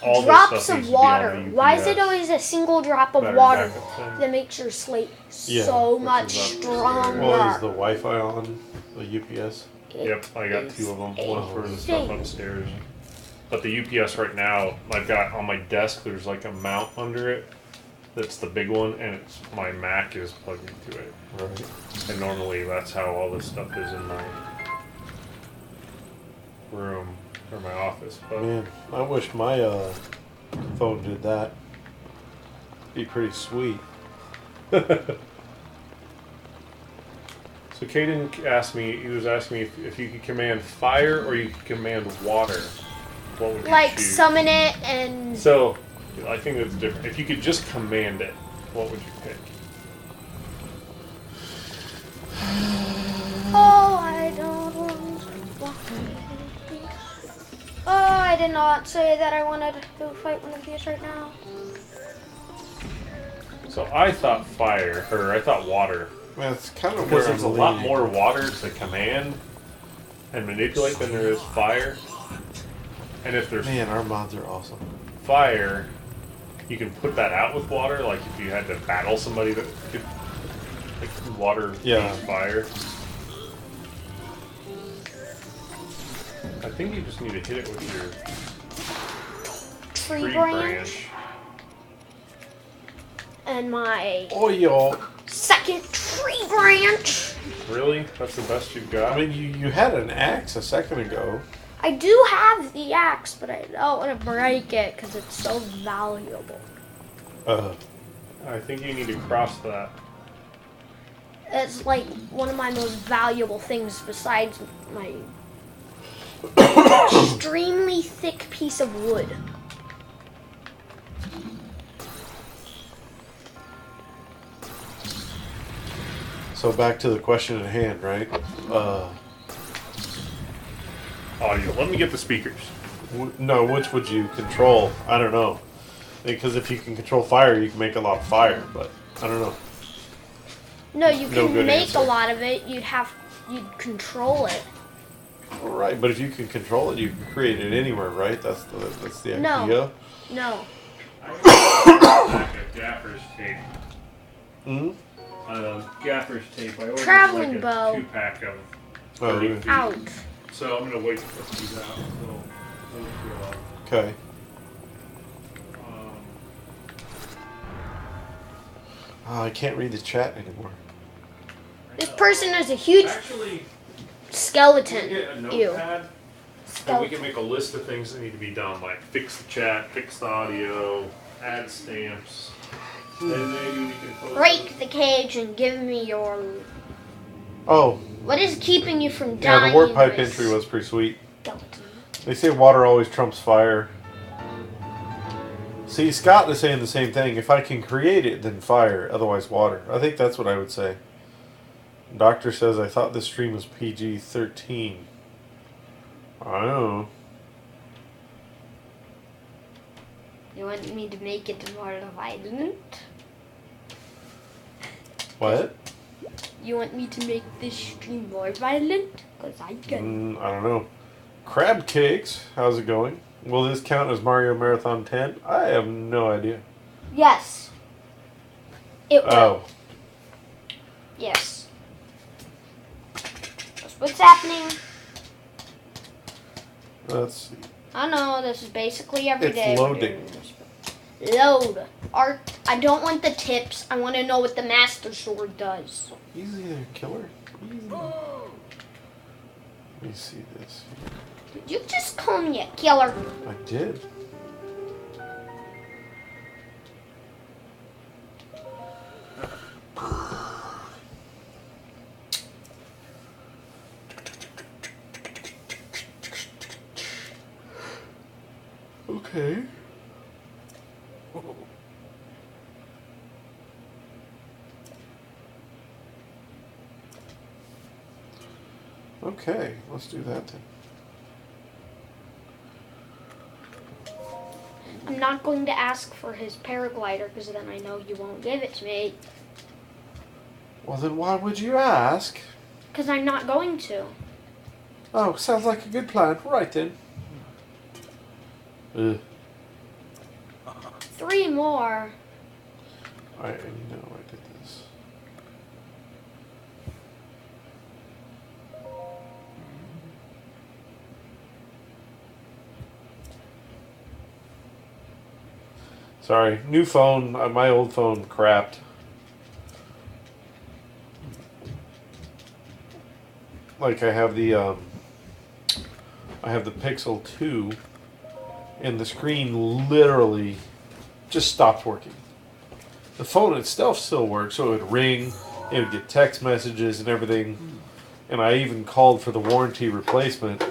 all this drops stuff needs of to be on water. the Why is it UPS always a single drop of battery water backup thing. that makes your slate Yeah, so which much is upstairs. stronger? Well, is the Wi-Fi on the UPS? Yep, I got It 2 of them. is One for the stuff thing. upstairs. But the UPS right now, I've got on my desk, there's like a mount under it. That's the big one, and it's my Mac is plugged into it. Right. And normally that's how all this stuff is in my room or my office. But Man, I wish my phone did that. Be pretty sweet. So Caden asked me, he was asking me if you could command fire or you could command water. What would you Like choose? summon it and So, I think that's different. If you could just command it, what would you pick? oh, I don't want to. Oh, I did not say that I wanted to fight one of these right now. So I thought fire, or I thought water. Man, it's kind of Because where there's I'm a lot leaning. more water to command and manipulate than there is fire. And if there's Man, our mods are awesome. fire, you can put that out with water. Like if you had to battle somebody that could, like water Yeah. use fire. I think you just need to hit it with your Tree tree branch and my Oh, y'all. second tree branch. Really? That's the best you've got? I mean, you had an axe a second ago. I do have the axe, but I don't want to break it because it's so valuable. I think you need to cross that. It's like one of my most valuable things besides my extremely thick piece of wood. So back to the question at hand, right? Audio. Let me get the speakers. No, which would you control? I don't know. Because if you can control fire, you can make a lot of fire, but I don't know. No, you No can good make answer. a lot of it. You'd control it. Right, but if you can control it, you can create it anywhere, right? That's the No. idea. No. Pack of gaffer's tape. Hmm? Gaffer's tape. I ordered Traveling like a bow. 2-pack of Oh, 30 really? feet. Ouch. So I'm gonna wait to put these out. Okay. Um, Oh, I can't read the chat anymore. This person has a huge actually, skeleton. get a Ew. notepad. And we Skeleton. can make a list of things that need to be done, like fix the chat, fix the audio, add stamps. Then maybe we can post Break the cage and give me your. Oh, What is keeping you from yeah, dying? the warp pipe this entry was pretty sweet. skeleton? They say water always trumps fire. See, Scott is saying the same thing. If I can create it, then fire. Otherwise, water. I think that's what I would say. Doctor says, I thought this stream was PG-13. I don't know. You want me to make it more violent? What? You want me to make this stream more violent? Because I can. I don't know. Crab Cakes, how's it going? Will this count as Mario Marathon 10? I have no idea. Yes. It will. Oh. Yes. That's what's happening. Let's see. I know, this is basically every It's day. loading. Load. Art. I don't want the tips. I want to know what the Master Sword does. Easy there, killer. Easy. Let me see this. Did you just call me a killer? I did. Okay. Okay, let's do that then. I'm not going to ask for his paraglider because then I know you won't give it to me. Well, then why would you ask? Because I'm not going to. Oh, sounds like a good plan. Right then. Ugh. 3 more. I know I did this. Sorry, new phone. My old phone crapped. Like I have the Pixel 2, and the screen literally just stopped working. The phone itself still works, so it would ring, it would get text messages and everything, and I even called for the warranty replacement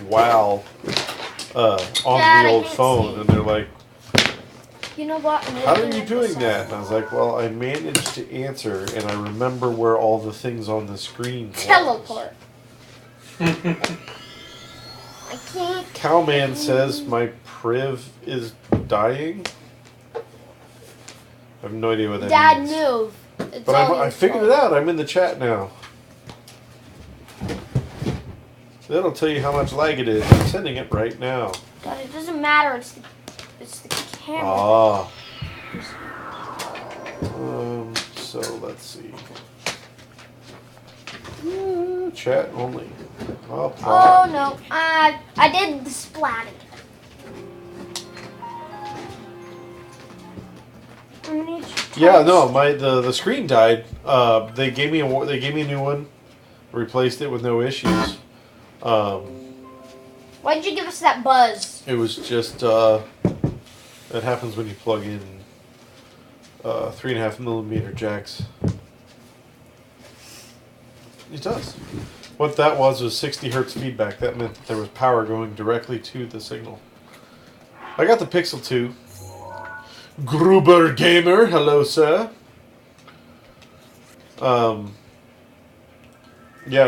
while on Dad, the I old can't phone, see. and they're like, You know what? how are you doing that? And I was like, well, I managed to answer, and I remember where all the things on the screen was. Teleport. I can't. Cowman says my priv is dying. I have no idea what that Dad, means. move. It's But all I your figured fault. it out. I'm in the chat now. That'll tell you how much lag it is. I'm sending it right now. Dad, it doesn't matter. It's the camera. Ah. So let's see. Chat only. Oh Apply. no, I did the splatting. Yeah, no, the screen died. They gave me a new one, replaced it with no issues. Why'd you give us that buzz? It was just it happens when you plug in 3.5mm jacks. It does. What that was 60 hertz feedback. That meant there was power going directly to the signal. I got the Pixel 2. Gruber Gamer, hello sir. Yeah,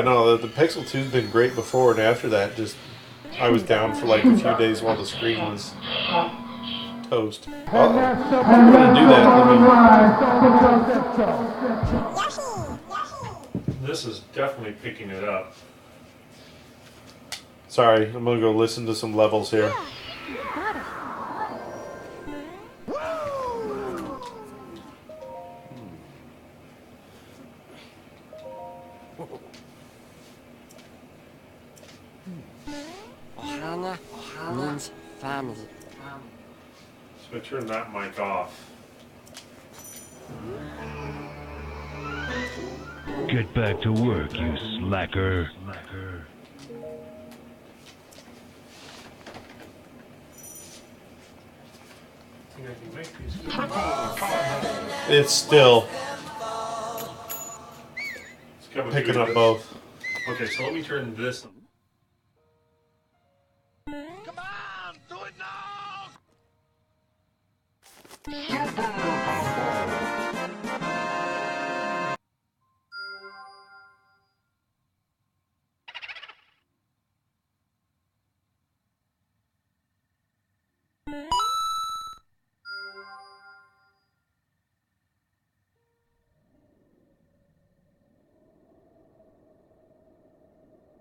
no, the Pixel 2's been great before, and after that, just I was down for like a few days while the screen was toast. Uh-oh. I'm gonna do that. This is definitely picking it up. Sorry, I'm gonna go listen to some levels here. Got it. Ohana means family. So I turn that mic off. Get back to work, you slacker. It's still It's coming picking through up this. both. Okay, so let me turn this.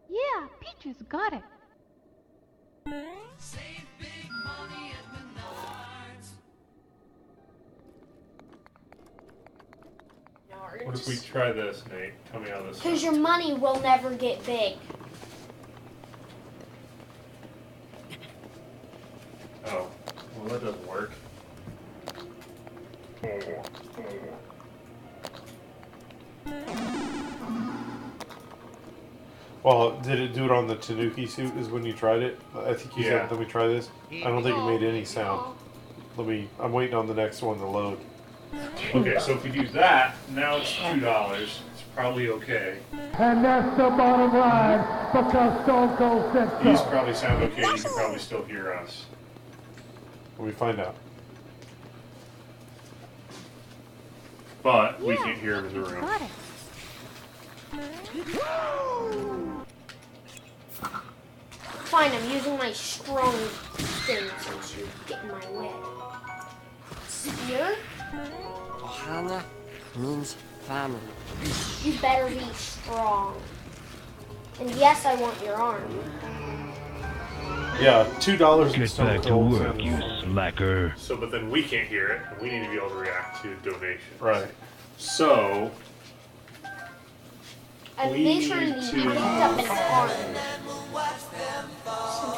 Yeah, Peaches got it. What if we try this, Nate? Tell me how this Because sounds. your money will never get big. Oh, well that doesn't work. Well, did it do it on the Tanuki suit? Is when you tried it? I think you Yeah. said, let me try this. I don't think it made any sound. I'm waiting on the next one to load. Okay, so if we do that, now it's $2. It's probably okay. And that's the bottom line, because Stone Cold said so. These probably sound okay. You can probably still hear us. Let me find out. But we can't hear him in the room. Got it. Fine, I'm using my strong thing since you get in my way. Spear? Ohana means family. You better be strong. And yes, I want your arm. Yeah, $2 in Get Stone back to Cold work, sounds- you slacker. So, but then we can't hear it, and we need to be able to react to donations. Right. So, I'm We measuring need the to- picked up an arm.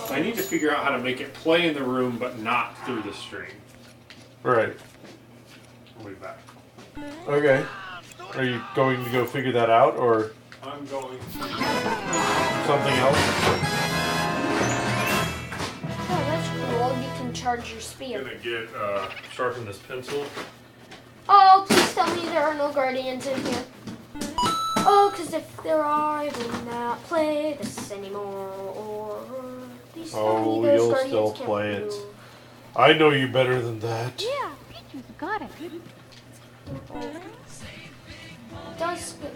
I need to figure out how to make it play in the room, but not through the stream. Right. We'll be back. Okay. Are you going to go figure that out, or I'm going to... something else? Oh, that's cool. You can charge your I'm spear. gonna get, sharpen this pencil. Oh, please tell me there are no guardians in here. Oh, because if there are, I will not play this anymore. Or please tell me Oh, those you'll guardians still can't play it. move. I know you better than that. Yeah, Peaches got it. It does still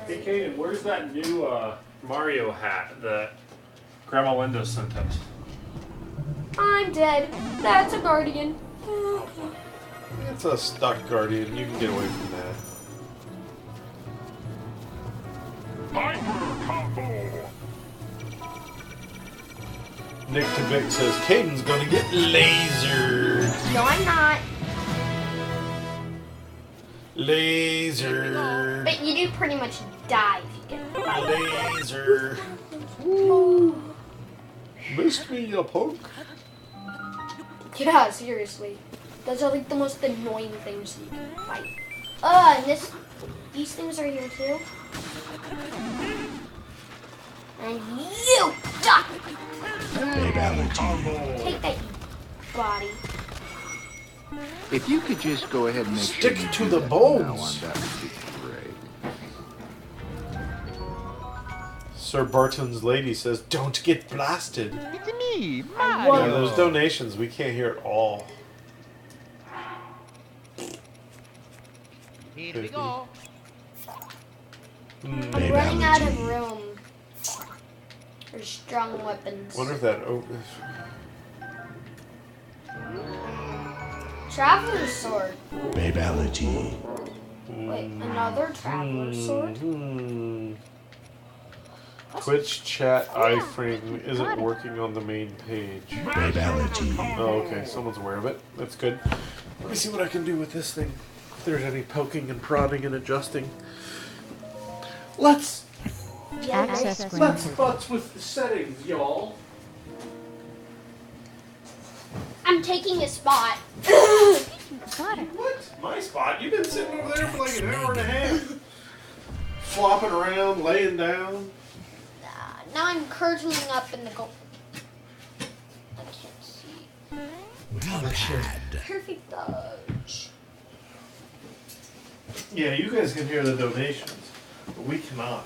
Hey, scary. Kaden, where's that new, Mario hat that Grandma Linda sent us? I'm dead. That's a guardian. It's a stuck guardian. You can get away from that. Hyper combo. Nick Tavik says Caden's gonna get lasered. No, I'm not. Laser. But you do pretty much die if you get bite. Laser. Woo. Missed me, you punk. Yeah, seriously. Those are like the most annoying things you can fight. And these things are here too. And you die! Take that, you body. If you could just go ahead and make Stick sure you to do the that from now bones. on, that would be great. Sir Barton's lady says, don't get blasted. It's me, I Yeah, won't. there's donations. We can't hear it all. Here we go. I'm running out of room for strong weapons. Wonder if that. Traveler's sword. Babality. Wait, another traveler's sword? Twitch chat iframe isn't working on the main page. Babality. Oh, okay. Someone's aware of it. That's good. Let me see what I can do with this thing. If there's any poking and prodding and adjusting. Let's butts with the settings, y'all. I'm taking a spot. What? My spot? You've been sitting over there for like an hour and a half. Flopping around, laying down. Now I'm curling up in the goal. I can't see. Perfect dodge. Yeah, you guys can hear the donations, but we cannot.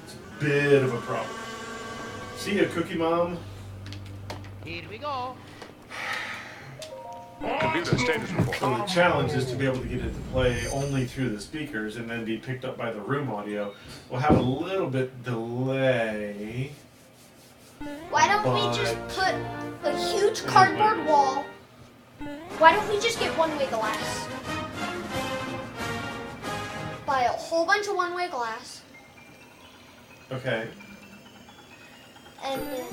It's a bit of a problem. See ya, Cookie Mom. Here we go. Computer status report. So the challenge is to be able to get it to play only through the speakers and then be picked up by the room audio. We'll have a little bit delay. Why don't we just put a huge cardboard wall? Why don't we just get one-way glass? Buy a whole bunch of one-way glass. Okay. And then...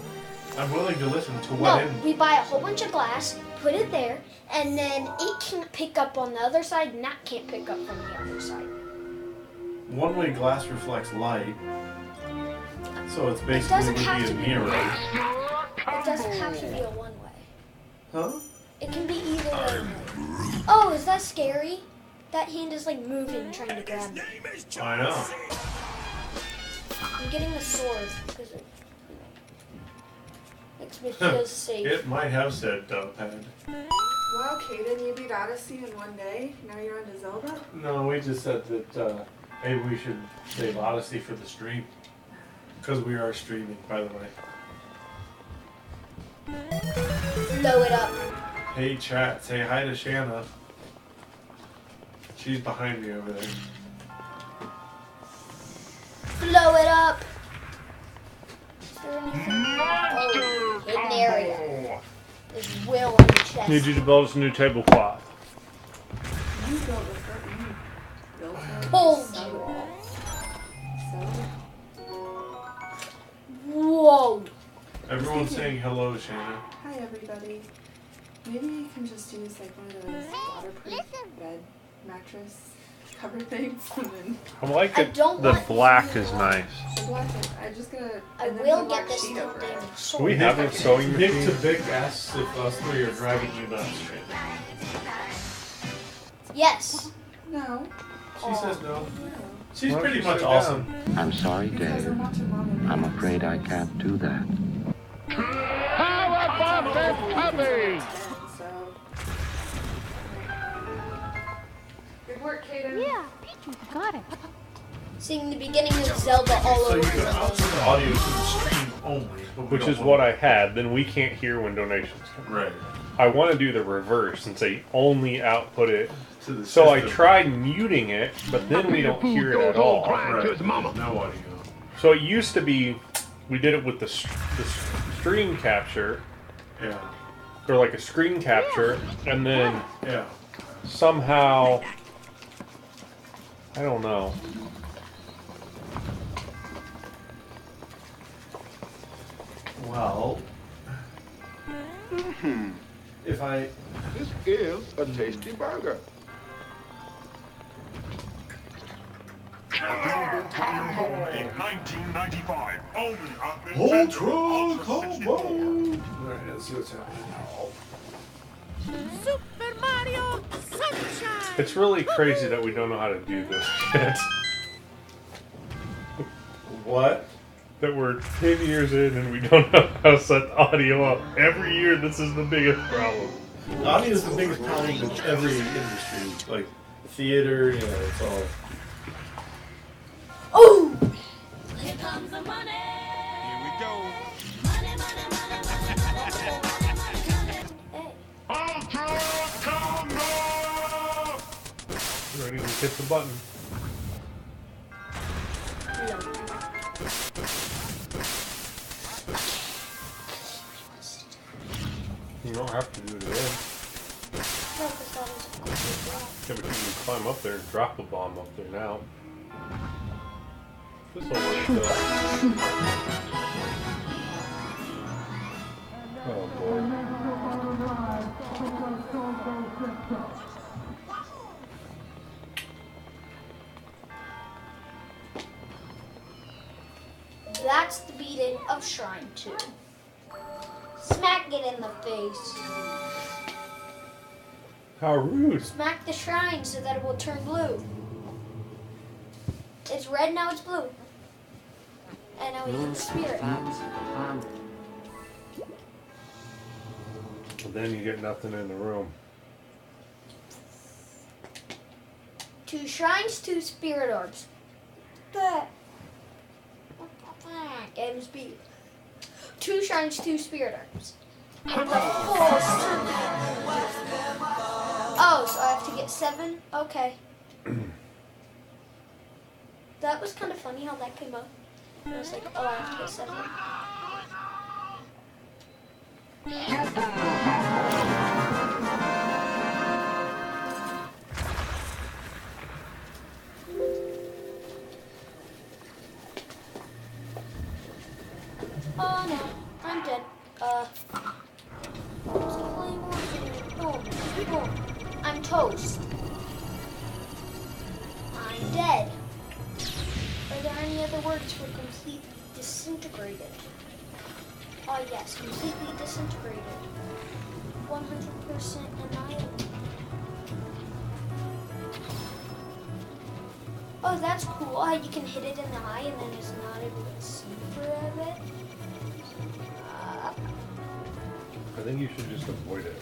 I'm willing to listen to what No, we buy a whole bunch of glass, put it there, and then it can't pick up on the other side, and that can't pick up from the other side. One-way glass reflects light, so it's basically would be a mirror. It doesn't have to be a one-way. Huh? It can be either way. Oh, is that scary? That hand is like moving, trying to grab me. I know. I'm getting a sword because it makes me feel safe. It might have said pad. Wow, Kaden, you beat Odyssey in one day. Now you're on to Zelda? No, we just said that maybe we should save Odyssey for the stream. Because we are streaming, by the way. Blow it up. Hey chat, say hi to Shanna. She's behind me over there. Blow it up. Is there anything? Oh, hidden area. There's Will in the chest. Need you to build us a new tablecloth. You built it, you built it. Told you all. Whoa. Everyone's saying hello, Shanna. Hi, everybody. Maybe you can just use like one of those waterproof bed mattress cover things and then... I like I that don't the want black is nice. the black I'm just gonna... I and then will put a get black this sheet thing over it. damn Do sword. we have a sewing Nick machine? to Vic asks if us three are driving you nuts, Shanna. Yes. No. She says no. No. She's Why don't pretty you much sit awesome. I'm sorry, Because Dave. I'm watching Mom and I'm Dad. afraid I can't do that. How about this puppy? So... Good work, Kaden. Yeah, you got it. Seeing the beginning of Zelda all So over you the can output the place. audio to the stream only. but we Which don't is want what I had. Then we can't hear when donations come. Right. I want to do the reverse and say only output it. To the So I system. tried muting it, but then we don't hear it at all. Right. No audio. So it used to be, we did it with the stream capture, Yeah. or like a screen capture, and then Yeah. somehow, I don't know. Well, if I... This is a tasty burger. In 1995, only at the Whole Nintendo truck Ultra 64. combo! Alright, let's see what's happening now. Super Mario Sunshine! It's really crazy that we don't know how to do this yet. What? That we're 10 years in and we don't know how to set the audio up. Every year this is the biggest problem. Audio is the biggest problem in every industry. Like, theater, it's all... Oh! Here comes the money! Here we go. Hey. Ultra Combo! Ready to hit the button. You don't have to do it again. No, because that was a good drop. Yeah, but you can climb up there and drop a bomb up there now. This'll work though. Oh boy. That's the beating of Shrine 2. Smack it in the face. How rude. Smack the shrine so that it will turn blue. It's red, now it's blue. And now we hit the spirit. And then you get nothing in the room. 2 shrines, 2 spirit orbs. Get him speed. 2 shrines, 2 spirit orbs. And the full circle. Oh, so I have to get 7? Okay. That was kind of funny how that came up. I was like, oh, I have to get 7. Oh no, I'm dead. Boom. I'm toast. I'm dead. Are there any other words for completely disintegrated? Oh yes, completely disintegrated. 100% annihilated. Oh, that's cool. How you can hit it in the eye and then it's not able to see for a bit. I think you should just avoid it.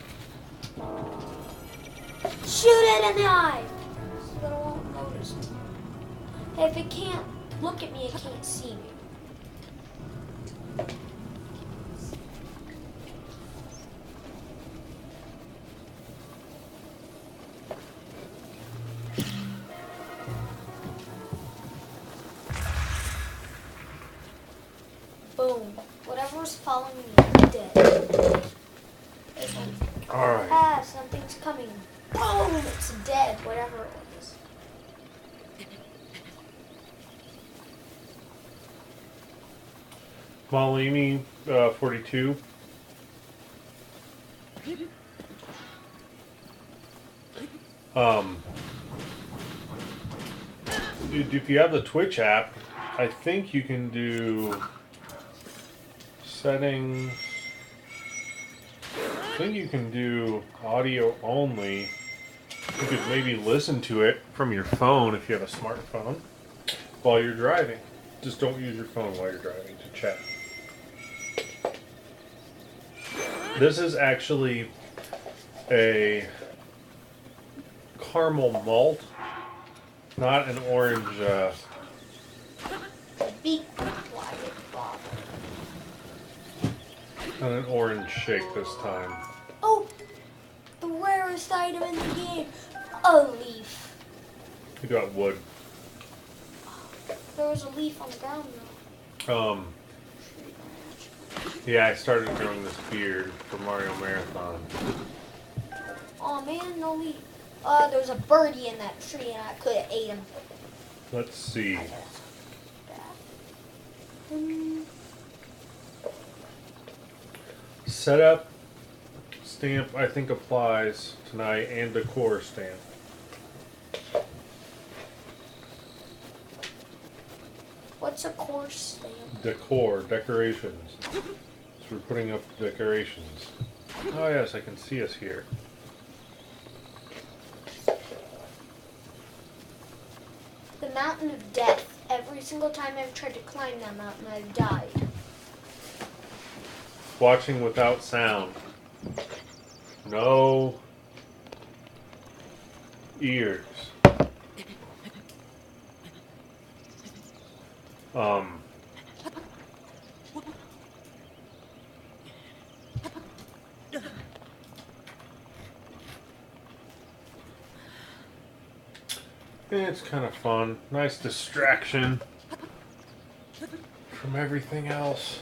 Shoot it in the eye! So that it won't notice me. If it can't look at me, it can't see me. Boom. Whatever's following me is dead. Alright. Ah, something's coming. Boom! It's dead, whatever it is. Malini 42. If you have the Twitch app, I think you can do settings. I think you can do audio only. You could maybe listen to it from your phone if you have a smartphone while you're driving. Just don't use your phone while you're driving to chat. This is actually a caramel malt, not an orange. Be quiet, Bob. Not an orange shake this time. Oh, the rarest item in the game. A leaf. You got wood. There was a leaf on the ground though. Yeah, I started growing this beard for Mario Marathon. Oh man, no leaf. There was a birdie in that tree and I could have ate him. Let's see. Setup stamp I think applies tonight, and decor stamp. What's a course stamp? Decor, decorations. So we're putting up decorations. Oh yes, I can see us here. The mountain of death. Every single time I've tried to climb that mountain, I've died. Watching without sound. No ears. It's kind of fun. Nice distraction from everything else.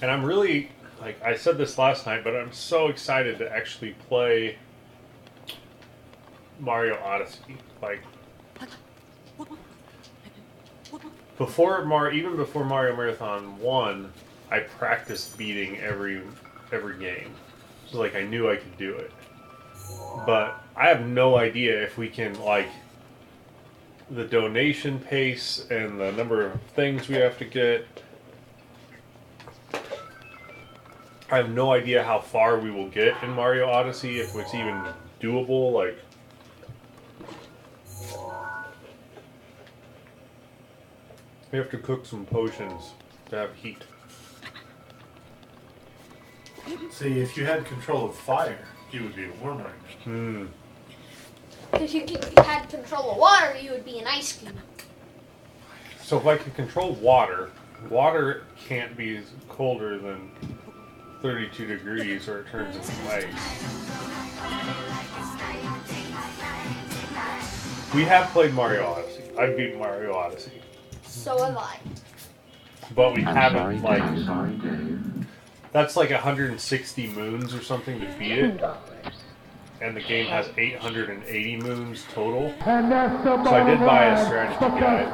And I'm really, like I said this last night, but I'm so excited to actually play Mario Odyssey. Like, even before Mario Marathon 1, I practiced beating every game. So like I knew I could do it. But I have no idea if we can, like, the donation pace and the number of things we have to get. I have no idea how far we will get in Mario Odyssey, if it's even doable. Like, we have to cook some potions to have heat. See, if you had control of fire, you would be warm right now. If you had control of water, you would be an ice cube. So if I can control water, water can't be colder than 32 degrees or it turns into ice. We have played Mario Odyssey. I've beaten Mario Odyssey. So have I. But we haven't, like... That's like 160 moons or something to beat it. And the game has 880 moons total. So I did buy a strategy guide.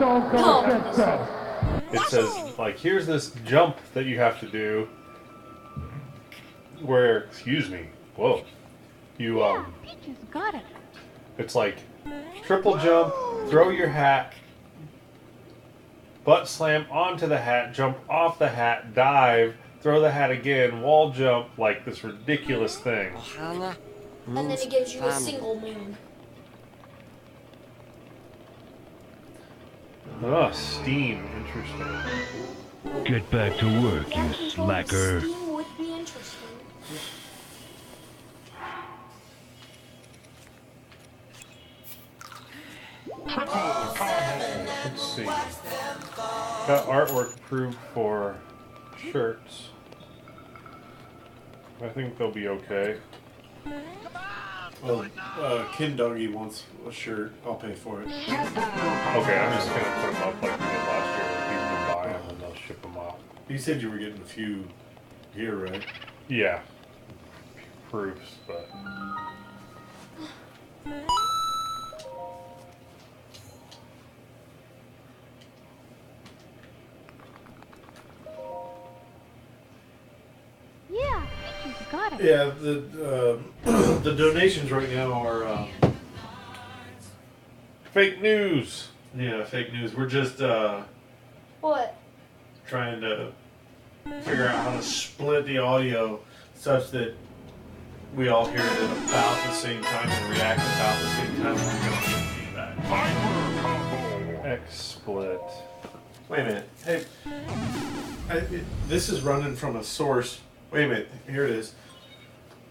It says, like, here's this jump that you have to do. Where, excuse me, whoa. You, got it. It's like triple jump, throw your hat, butt slam onto the hat, jump off the hat, dive, throw the hat again, wall jump, like this ridiculous thing. And then it gives you a single moon. Oh, Steam. Interesting. Get back to work, you slacker. Steam would be interesting. Let's see. Got artwork approved for shirts. I think they'll be okay. Well, Ken Doggy wants a shirt. I'll pay for it. Okay, I'm just gonna put them up like we did last year. People can buy them and they'll ship them off. You said you were getting a few here, right? Yeah. Proofs, but... Yeah, got it. Yeah, the donations right now are fake news. Yeah, fake news. We're just What? trying to figure out how to split the audio such that we all hear it at about the same time and react about the same time. We're gonna get feedback. X-split. Wait a minute. Hey, this is running from a source. Wait a minute. Here it is.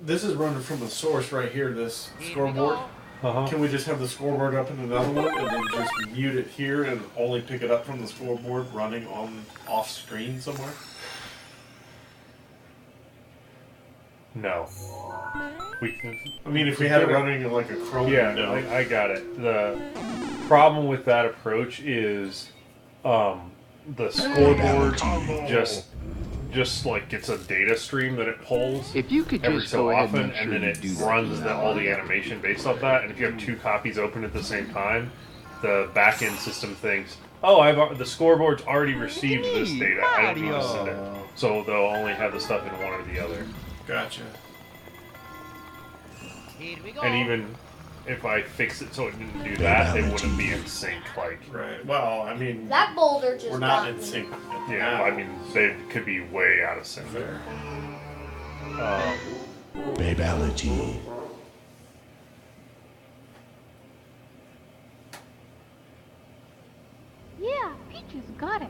This is running from a source right here, this scoreboard. Can we just have the scoreboard up in another one and then just mute it here and only pick it up from the scoreboard running on off screen somewhere? No. We can, I mean, if we had it running in like a Chrome window. I got it. The problem with that approach is the scoreboard just like gets a data stream that it pulls If you could every just so go ahead often, and make and sure then you it do that runs from now all the on. animation based off that. And if you have two copies open at the same time, the back end system thinks, oh, the scoreboard's already received this data. I don't need to send it. So they'll only have the stuff in one or the other. Gotcha. Here we go. And even if I fix it so it didn't do that, they wouldn't be in sync. Like, right. Well, I mean, That boulder just we're not got in me. sync. yeah, I mean, they could be way out of sync. Fair. Babality. Yeah, Peaches got it.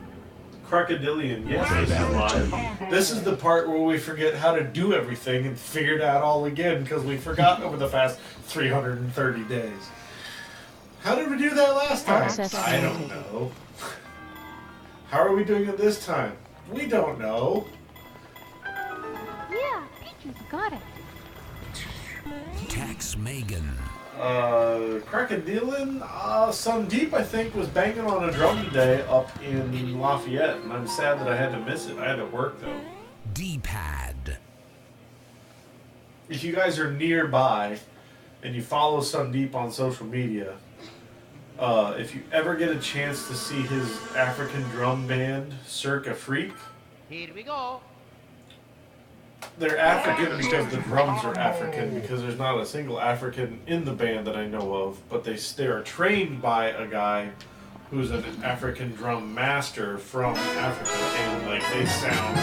Crocodilian, yes. This is the part where we forget how to do everything and figure it out all again because we forgot over the past 330 days. How did we do that last time? I don't know. How are we doing it this time? We don't know. Yeah, Peaches got it. Tax Megan. Crocodilian, Sandeep, I think, was banging on a drum today up in Lafayette, and I'm sad that I had to miss it. I had to work, though. D-pad. If you guys are nearby and you follow Sundeep on social media, if you ever get a chance to see his African drum band, Circa Freak, Here we go. they're African because the drums are African, because there's not a single African in the band that I know of, but they are trained by a guy who's an African drum master from Africa, and like they sound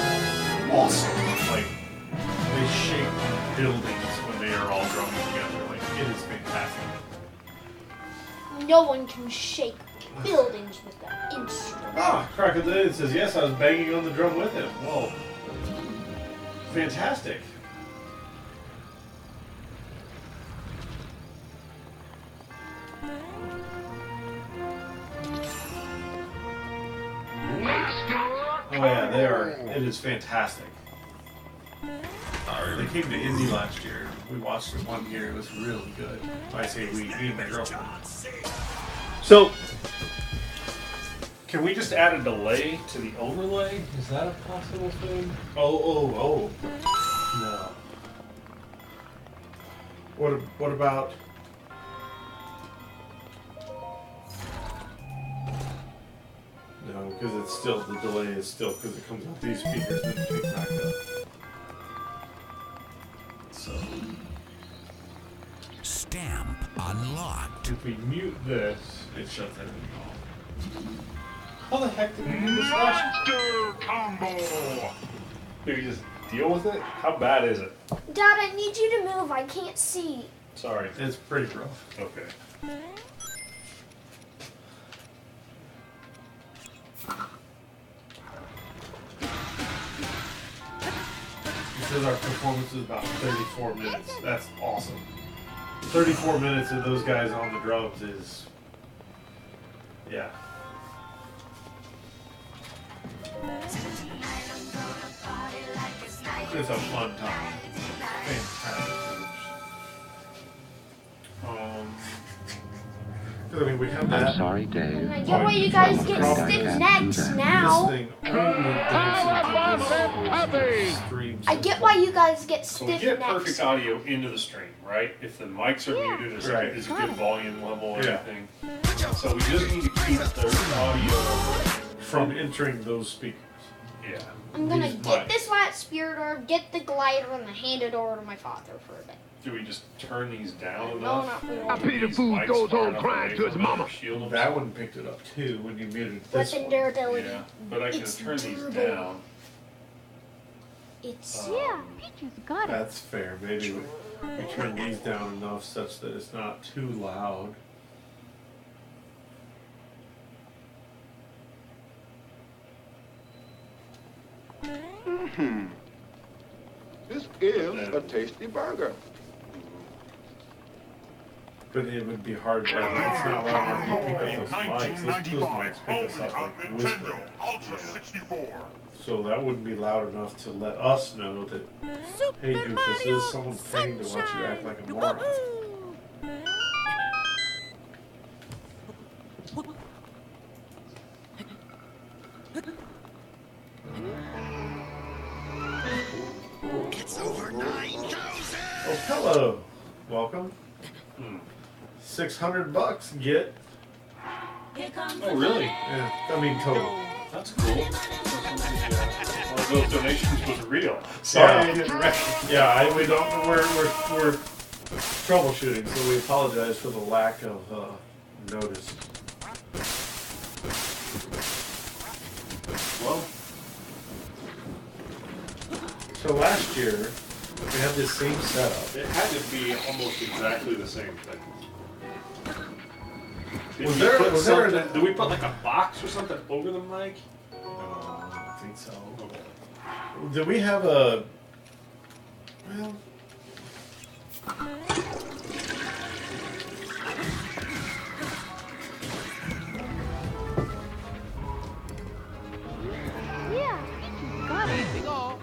awesome. Like they shake buildings when they are all drumming together. Like it is fantastic. No one can shake buildings with that instrument. Ah, Crocodile says yes. I was banging on the drum with him. Whoa, fantastic. Oh yeah, they are. It is fantastic. They came to Indy last year. We watched it one year. It was really good. I say we, me and my girlfriend. So, can we just add a delay to the overlay? Is that a possible thing? Oh. No. What about? No, because it's still, the delay is still, because it comes out these speakers and then picks back up. So. Stamp unlocked. If we mute this, it shuts everything off. How the heck did we do this last year? Combo! Did we just deal with it? How bad is it? Dad, I need you to move. I can't see. Sorry. It's pretty rough. Okay. It says our performance is about 34 minutes. That's awesome. 34 minutes of those guys on the drums is, yeah. It's a fun time. Fantastic. I mean, we have that. I'm sorry, Dave. I get why you guys get stiff necks now. This thing only dances to this I get why you guys get So we stiff get necks. perfect audio into the stream, right? If the mics are muted, it's Right. it's a good volume level and Yeah. everything. So we just need to keep the audio from entering those speakers. Yeah. I'm gonna These get mics. this light spirit orb, get the glider, and hand it over to my father for a bit. Do we just turn these down No, enough? not really. I pity the fool goes home crying to his mama. That one picked it up too when you muted this Weapon one. durability. Yeah, but I can It's turn these durable. down. It's Peaches got it. That's fair. Maybe we turn these down enough such that it's not too loud. This is a tasty burger. But it would be hard. Like, it's not loud enough to pick up those mics. Those mics pick us up like whisper. So that wouldn't be loud enough to let us know that, hey Doofus, is someone paying to watch you act like a moron? It's over 9,000! Oh, hello. Welcome. $600 get. Oh, really? Yeah, I mean total. That's cool. One of those donations was real. Sorry, I didn't recognize. Yeah, we don't. We're troubleshooting, so we apologize for the lack of notice. Well, so last year we had this same setup. it had to be almost exactly the same thing. Did Was we there- put was there something- an- did we put like a box or something over the mic? No, I don't think so. Okay. Did we have a? Well, Got it. Here we go.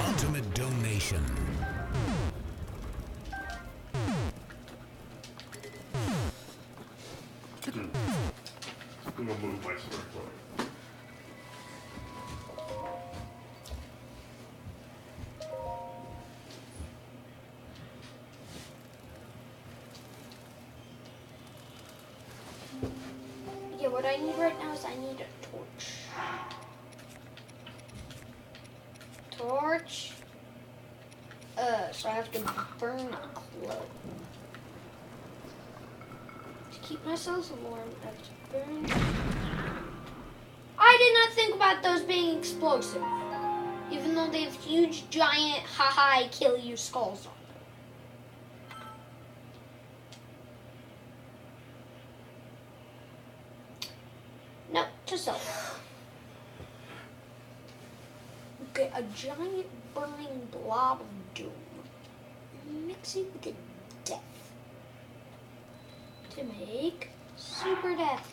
Ultimate donation. I'm gonna move my sword for What I need right now is I need a torch. Torch. So I have to burn clothes. To keep myself warm, I have to burn. I did not think about those being explosive. Even though they have huge, giant, haha, I kill you skulls on them. No, just so. Okay, a giant burning blob of doom. Mixing with the death. To make super death.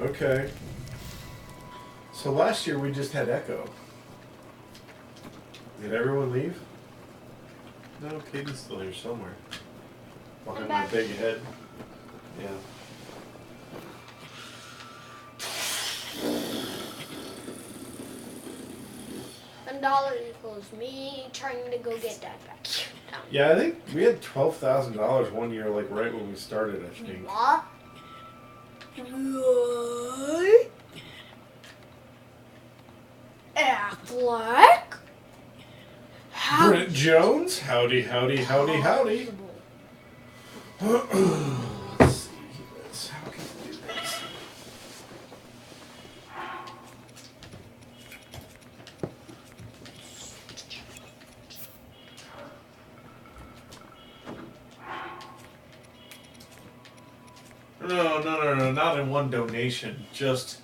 Okay. So last year we just had Echo. Did everyone leave? No, Katie's still here somewhere. Behind my big head. Yeah. $10 equals me trying to go get that back. Yeah, I think we had $12,000 one year, like right when we started, I think. What? What? Act like? How Brent Jones? Howdy, howdy, howdy, howdy. Let's see this. How can we do this? No, not in one donation. Just,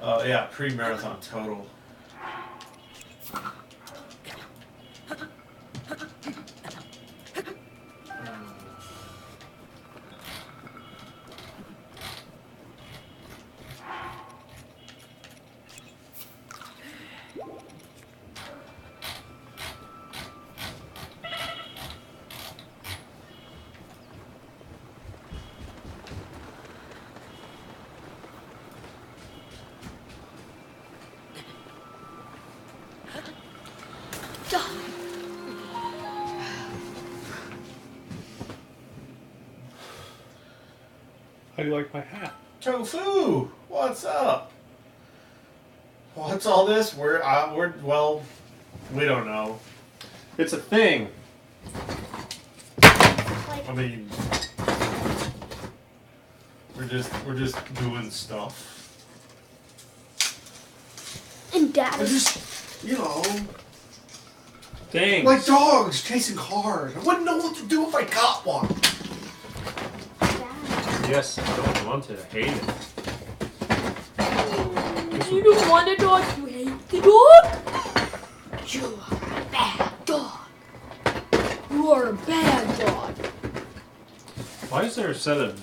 yeah, pre-marathon total. How do you like my hat? Tofu, what's up? What's all this? Well, we don't know. It's a thing. I mean, we're just doing stuff. And Dad I just, you know, things. like dogs chasing cars. I wouldn't know what to do if I got one. Yes, I don't want it. I hate it. You don't want a dog, you hate the dog? You are a bad dog. You are a bad dog. Why is there a set of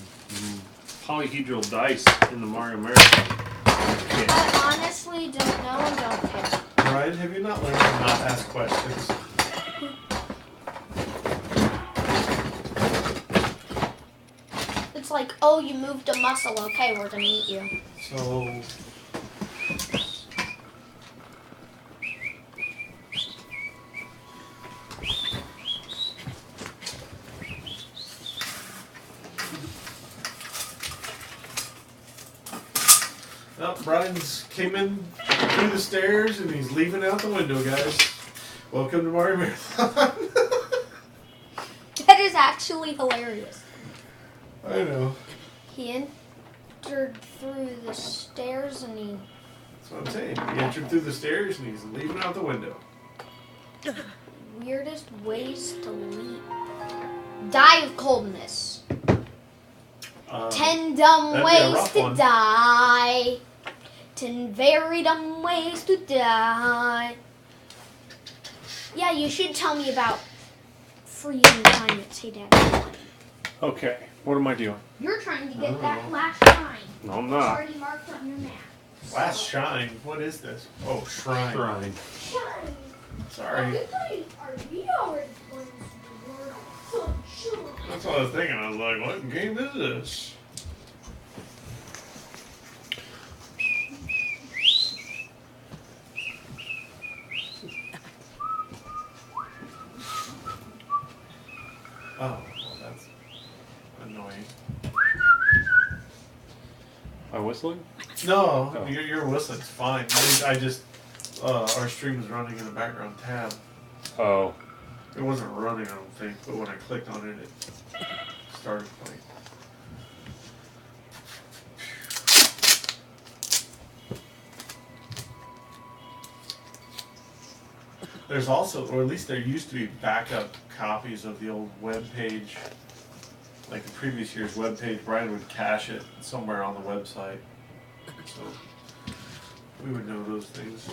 polyhedral dice in the Mario Marathon? I honestly don't know and don't care. Brian, have you not learned to not ask questions? It's like, oh, you moved a muscle. Okay, we're gonna eat you. So, Oh, Brian's came in through the stairs and he's leaving out the window, guys. Welcome to Mario Marathon. That is actually hilarious. I know. He entered through the stairs and he... That's what I'm saying. He entered through the stairs and he's leaving out the window. Weirdest ways to leave. Die of coldness. 10 dumb ways to die. 10 very dumb ways to die. Yeah, you should tell me about freezing climates. Hey, Dad. Okay, what am I doing? You're trying to get that last shine. No, I'm It's not. already marked on your map. Last shine. What is this? Oh, shrine. Shrine. Shine. Sorry. That's what I was thinking. I was like, what game is this? Oh, well, that's annoying. Am I whistling? No, Oh. your whistling's fine. I just, our stream is running in the background tab. Oh. It wasn't running, I don't think, but when I clicked on it, it started playing. There's also, or at least there used to be backup copies of the old web page, like the previous year's web page. Brian would cache it somewhere on the website, so we would know those things.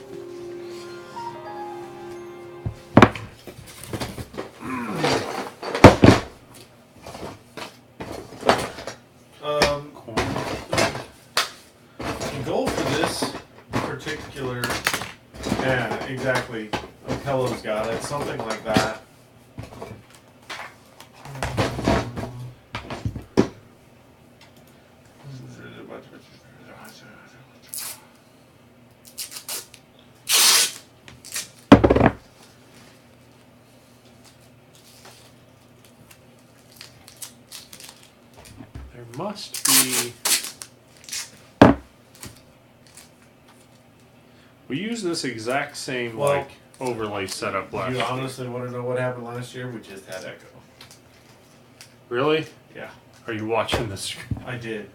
The goal for this particular, yeah, exactly. Okello's got it, something like that. There must be... We use this exact same, like, overlay setup last You year. honestly want to know what happened last year? We just had Echo. Really? Yeah. Are you watching the screen? I did.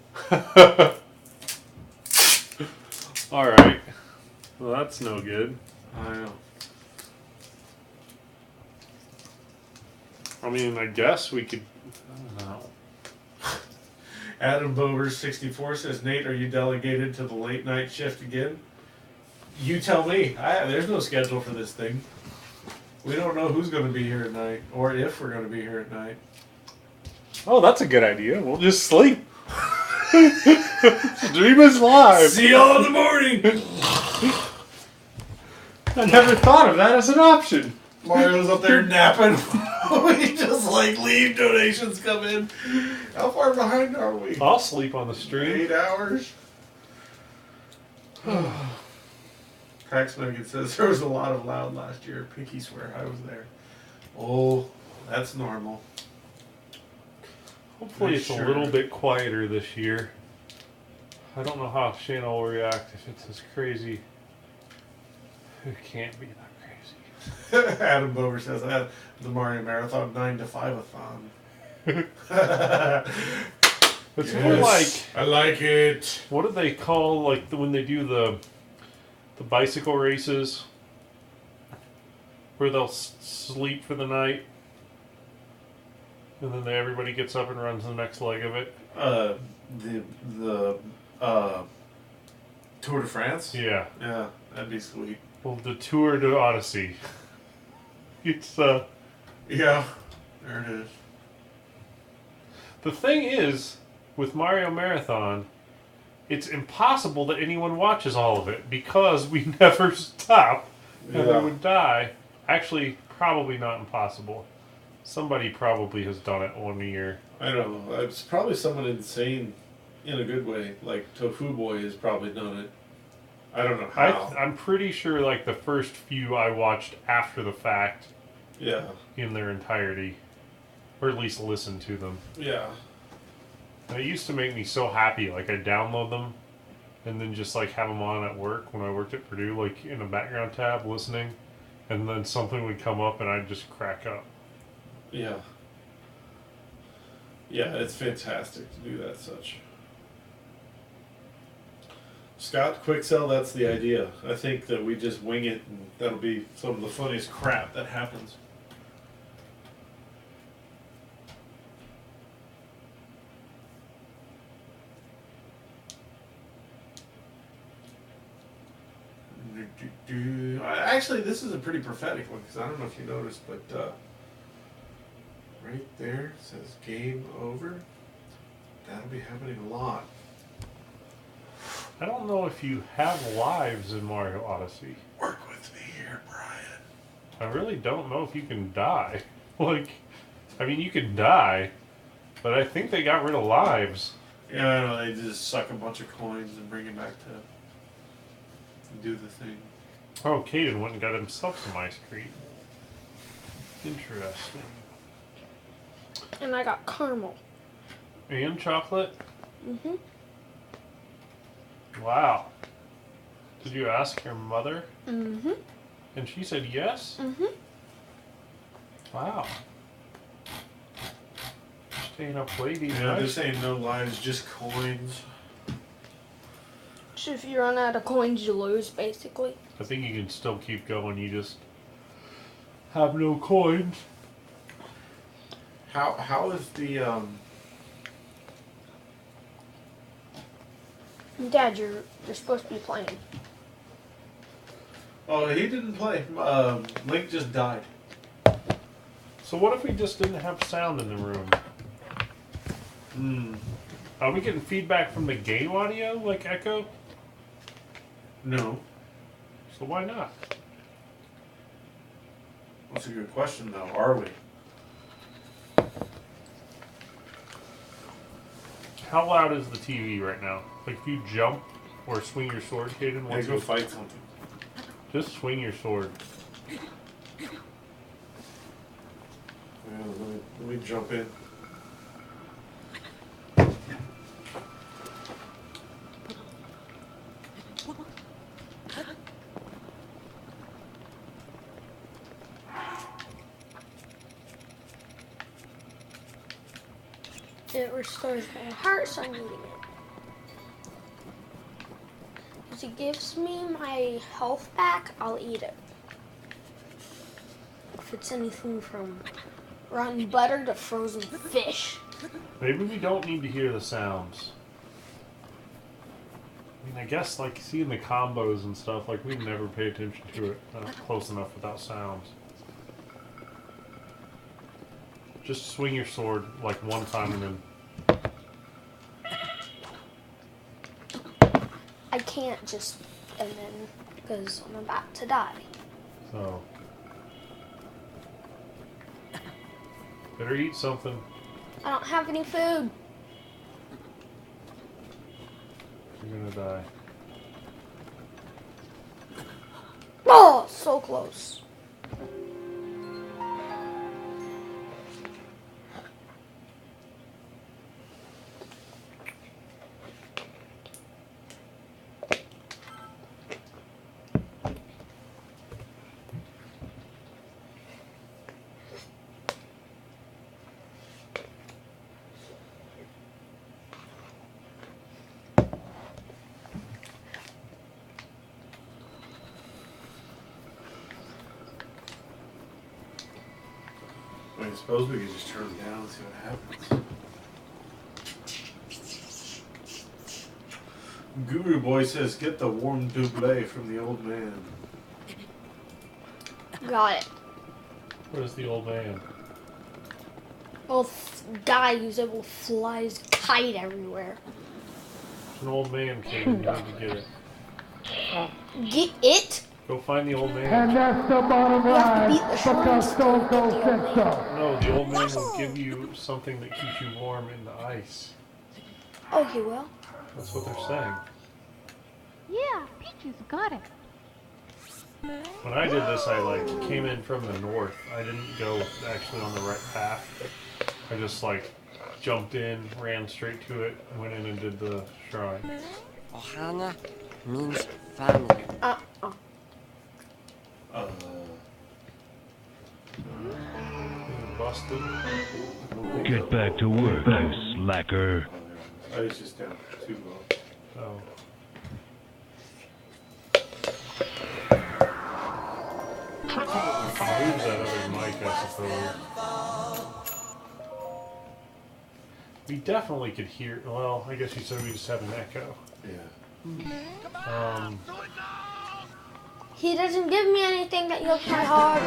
Alright. Well, that's no good. I know. I mean, I guess we could... I don't know. Adam Bover 64 says, Nate, are you delegated to the late night shift again? You tell me. There's no schedule for this thing. We don't know who's going to be here at night, or if we're going to be here at night. Oh, that's a good idea. We'll just sleep. Stream is live. See y'all in the morning. I never thought of that as an option. Mario's up there napping. We just like leave, donations come in. How far behind are we? I'll sleep on the stream. 8 hours. Cracksmoke says there was a lot of loud last year. Pinky swear I was there. Oh, that's normal. Hopefully it's a little bit quieter this year. I don't know how Shana will react if it's as crazy. It can't be that crazy. Adam Bover says I had the Mario Marathon 9 to 5-a-thon. It's more like... I like it. What do they call, like, when they do the bicycle races? Where they'll sleep for the night? And then everybody gets up and runs the next leg of it? The Tour de France? Yeah. Yeah, that'd be sweet. Well, the Tour de Odyssey. It's, Yeah, there it is. The thing is, with Mario Marathon, it's impossible that anyone watches all of it because we never stop and we would die. Actually, probably not impossible. Somebody probably has done it one year. I don't know. It's probably someone insane in a good way. Like Tofu Boy has probably done it. I don't know how. I'm pretty sure like the first few I watched after the fact. Yeah. In their entirety. Or at least listened to them. Yeah. And it used to make me so happy. Like I'd download them and then just like have them on at work when I worked at Purdue, like in a background tab listening, and then something would come up and I'd just crack up. Yeah. Yeah, it's fantastic to do that such. Scott, quick sell, that's the idea. I think that we just wing it and that'll be some of the funniest crap that happens. Actually, this is a pretty prophetic one because I don't know if you noticed, but right there it says game over. That'll be happening a lot. I don't know if you have lives in Mario Odyssey. Work with me here, Brian. I really don't know if you can die. Like, I mean, you can die, but I think they got rid of lives. Yeah, I know, they just suck a bunch of coins and bring it back to do the thing. Oh, Caden went and got himself some ice cream. Interesting. And I got caramel. And chocolate? Mm-hmm. Wow. Did you ask your mother? Mm-hmm. And she said yes? Mm-hmm. Wow. Staying up late eating Yeah, they're ice saying no lives, just coins. So if you run out of coins, you lose, basically. I think you can still keep going. You just have no coins. How is the Dad, you're supposed to be playing. Oh, he didn't play. Link just died. So what if we just didn't have sound in the room? Are we getting feedback from the game audio, like echo? No. So why not? That's a good question, though. Are we? How loud is the TV right now? Like if you jump or swing your sword, Caden, Let's go fight something. Just swing your sword. Yeah, let me jump in. It restores my heart, so I'm eating it. If it gives me my health back, I'll eat it. If it's anything from rotten butter to frozen fish. Maybe we don't need to hear the sounds. I mean, I guess like seeing the combos and stuff, like we never pay attention to it close enough without sounds. Just swing your sword like one time and then... I can't just, and then, because I'm about to die. So... better eat something. I don't have any food. You're gonna die. Oh, so close. I suppose we could just turn it down and see what happens. Guru Boy says, get the warm double from the old man. Got it. Where's the old man? Well, guy who's able to fly his kite everywhere. It's an old man, Caden. You need to get it. Get it? Go find the old man. And that's the bottom line, because Stone Cold said so. No, the old man will give you something that keeps you warm in the ice. Oh, he will? That's what they're saying. Yeah, Peaches got it. When I did this, I like came in from the north. I didn't go actually on the right path. I just like jumped in, ran straight to it, went in and did the shrine. Ohana means family. Busted. Get back to work, you slacker. I was just down too low. Oh. Move that other mic, I suppose. We definitely could hear. Well, I guess you said we just had an echo. Yeah. He doesn't give me anything that he'll try hard.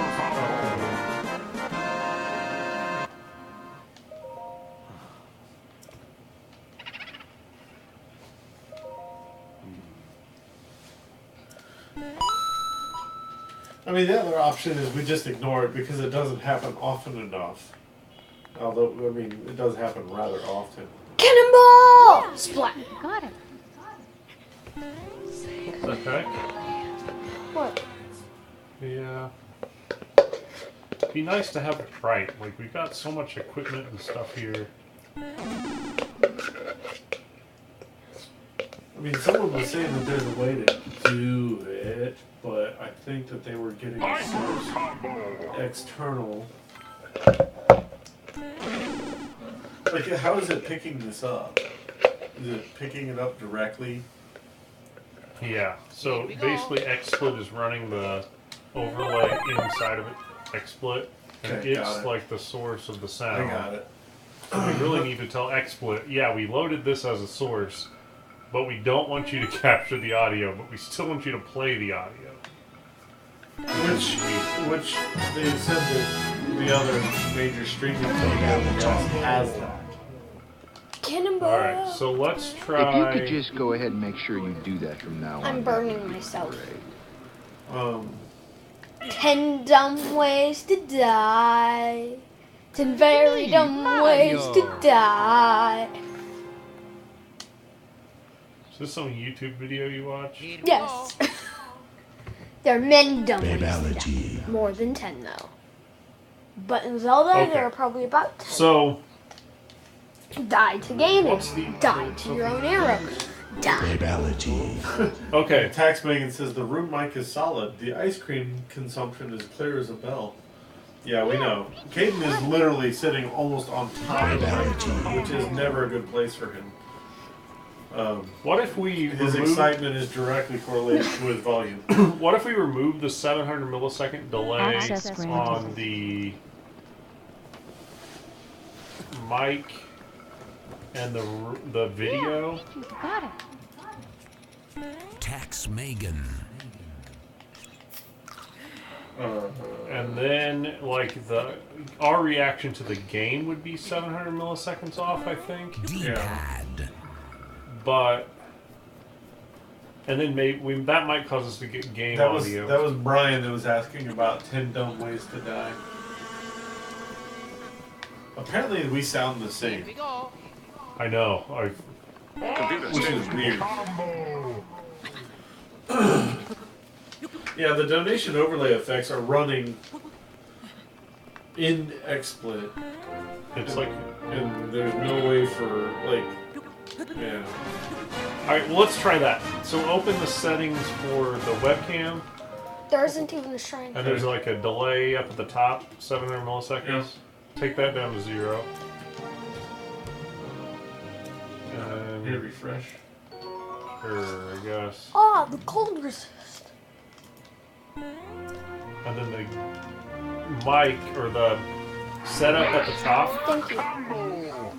I mean, the other option is we just ignore it because it doesn't happen often enough. Although, I mean, it does happen rather often. Cannonball! Splat. Got it. Okay. What? Yeah. Be nice to have it right. Like, we've got so much equipment and stuff here. I mean, someone was saying that there's a way to do it, but I think that they were getting a source external. Like, how is it picking this up? Is it picking it up directly? Yeah. So basically, XSplit is running the overlay inside of it, XSplit, and Okay, got it's it. like the source of the sound. I got it. So we really need to tell XSplit, yeah, we loaded this as a source, but we don't want you to capture the audio, but we still want you to play the audio. Which they said that the other major streaming platform has that. Cannonball. Alright, so let's If you try. could just go ahead and make sure you do that from now on. I'm burning myself. Great. 10 dumb ways to die. 10 very dumb ways to die. Is this some YouTube video you watch? Yes. There are many dumb ways to Babality. die. More than 10 though. But in Zelda, Okay. there are probably about 10. So, Die to gaming. what's the. Die to your own arrow. Die. Babality. Okay. Tax Megan says the room mic is solid. The ice cream consumption is clear as a bell. Yeah, we know. Caden is literally sitting almost on top of the microphone, which is never a good place for him. What if we His remove- excitement is directly correlated to his volume. What if we remove the 700 millisecond delay Access granted. on the mic and the video? Got it. Tax Megan. And then, like, our reaction to the game would be 700 milliseconds off, I think. D-pad. But, and then maybe that might cause us to get game That audio. was Brian that was asking about 10 dumb ways to die. Apparently we sound the same. I know. Which is weird. Yeah, the donation overlay effects are running in XSplit. It's like, and there's no way for like, yeah. All right, well, let's try that. So open the settings for the webcam, There isn't even a shrine. and there's like a delay up at the top, 700 milliseconds. Yeah. Take that down to 0. And Hit refresh. Sure, I guess. Ah, the cold resist. And then the mic or the setup at the top. Thank you.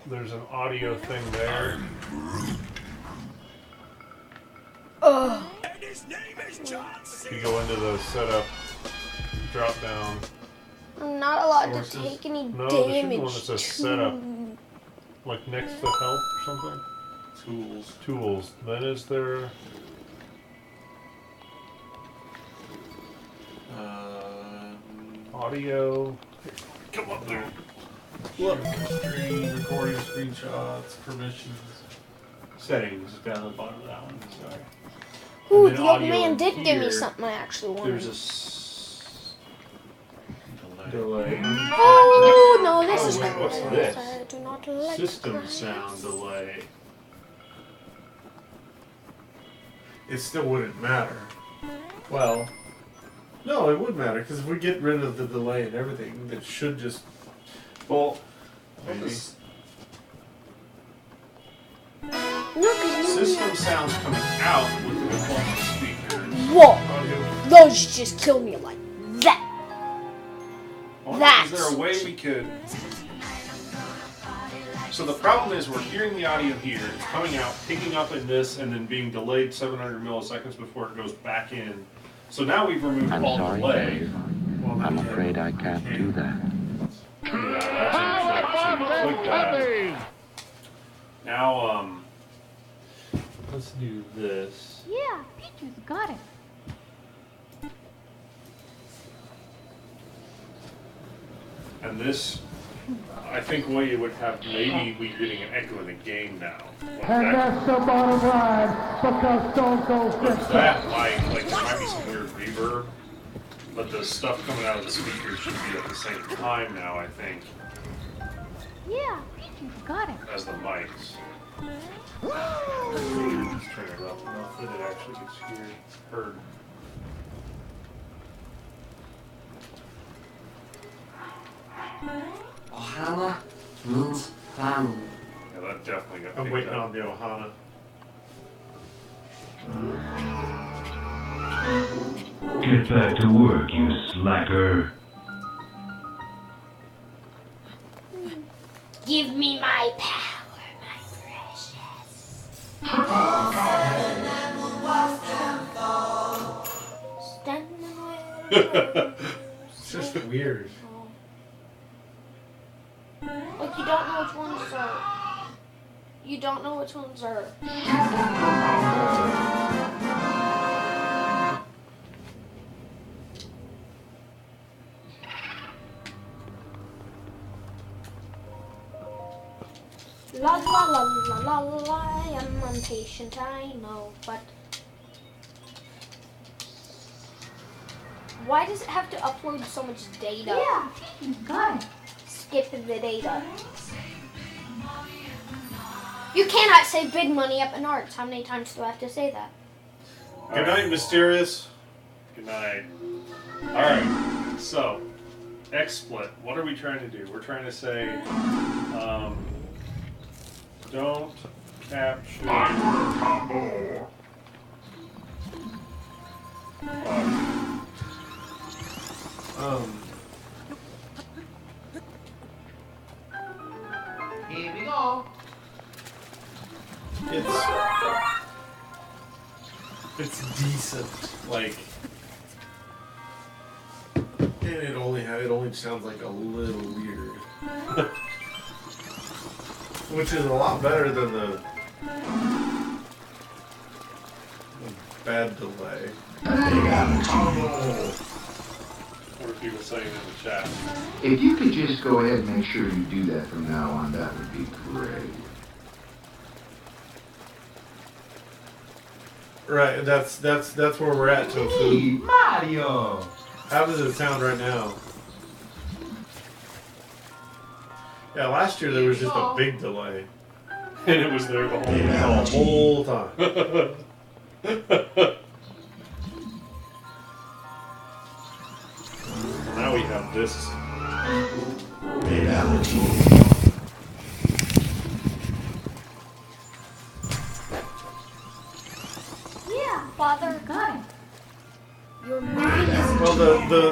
There's an audio thing there. Ugh. You go into the setup, drop down. I'm not allowed Sources. to take any No, there should be damage. one that says setup. Like next to help or something? Tools. Tools. Then is there... audio. Come up there. Look, screen, recording, screenshots, permissions. Settings is down at the bottom of that one. Sorry. Ooh, And then the old audio man did give me here. something I actually wanted. There's a delay. Oh, no, this is wait, what's horrible. this? I do not like System crap. sound delay. it still wouldn't matter. Well, no, it would matter because if we get rid of the delay and everything, it should just. Well, maybe. System sounds coming out with the default speaker. Whoa! Those just killed me like that. Is there a way we could? So the problem is we're hearing the audio here, it's coming out, picking up in this, and then being delayed 700 milliseconds before it goes back in. So now we've removed I'm all sorry, delay. Dave. I'm afraid I can't do that. Now, let's do this. Yeah, Peaches got it. And this, I think we would have, maybe we're getting an echo in the game now. And that's the bottom line, because Stone Cold fixed that like there might be some weird reverb, but the stuff coming out of the speakers should be at the same time now, I think, Yeah, Peaches got it. as the mics. Just turn it up enough that it actually gets heard. Ohana means family. Yeah, that definitely got I'm picked waiting up. on the Ohana. Get back to work, you slacker. Give me my power, my precious. It's just weird. Like you don't know which ones are. You don't know which ones are. La la la la la la. I'm impatient, I know, but why does it have to upload so much data? Yeah, Peaches got it. Skip the data. You cannot say big money up in arts. How many times do I have to say that? Good night, Mysterious. Good night. Alright, so, XSplit, what are we trying to do? We're trying to say, don't capture combo. Here we go. It's decent, like, and it only sounds like a little weird, which is a lot better than the bad delay. What are people saying in the chat? If you could just go ahead and make sure you do that from now on, that would be great. Right, that's where we're at, Tofu. Mario! How does it sound right now? Yeah, last year there was just a big delay. And it was there the whole time. Now we have this. Yeah, Father. Got it. Your movie is. Well,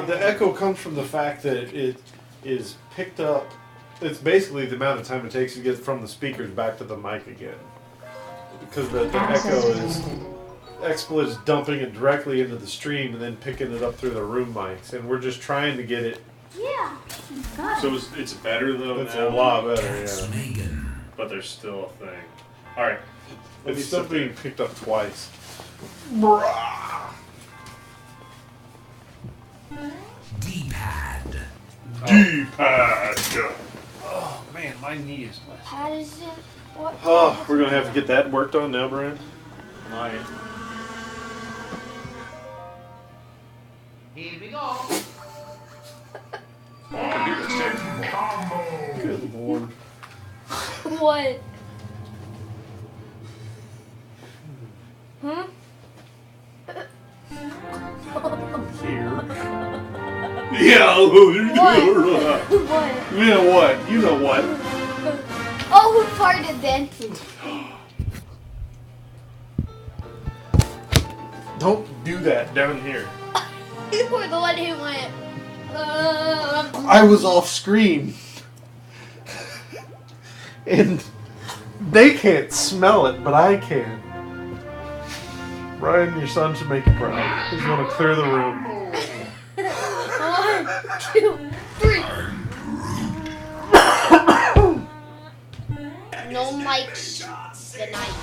the echo comes from the fact that it is picked up. It's basically the amount of time it takes to get from the speakers back to the mic again. Because the echo is XSplit is dumping it directly into the stream and then picking it up through the room mics, and we're just trying to get it. Yeah, got it. So it's better though. It's now. a lot better, yeah. But there's still a thing. All right. It's still being picked up twice. D-pad. D-pad. Oh man, my knee is. How does it? What? Oh, we're gonna have to get that worked on now, Brian. Might. Here we go. Good lord. What? Hmm? Yeah. What? You know what? You know what? Oh, who farted then? Don't do that down here. You were the one who went. I was off screen. And they can't smell it, but I can. Ryan, your son should make you proud. He's going to clear the room. 1, 2, 3. No Mike's the night.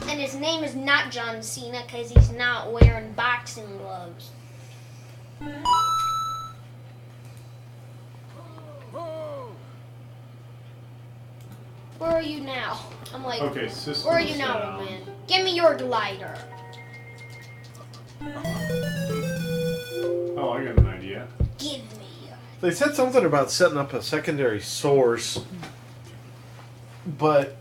And his name is not John Cena because he's not wearing boxing gloves. Where are you now? I'm like, Okay, system where are you now, sound. old man? Give me your glider. Oh, I got an idea. Give me. They said something about setting up a secondary source, but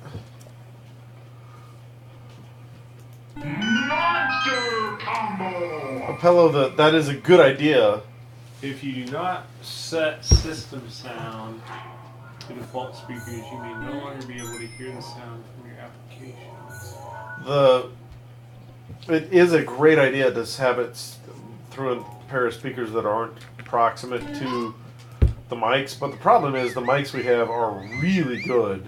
Monster combo. Apello, that is a good idea. If you do not set system sound to default speakers, you may no longer be able to hear the sound from your applications. It is a great idea to have it through a pair of speakers that aren't proximate to the mics, but the problem is the mics we have are really good,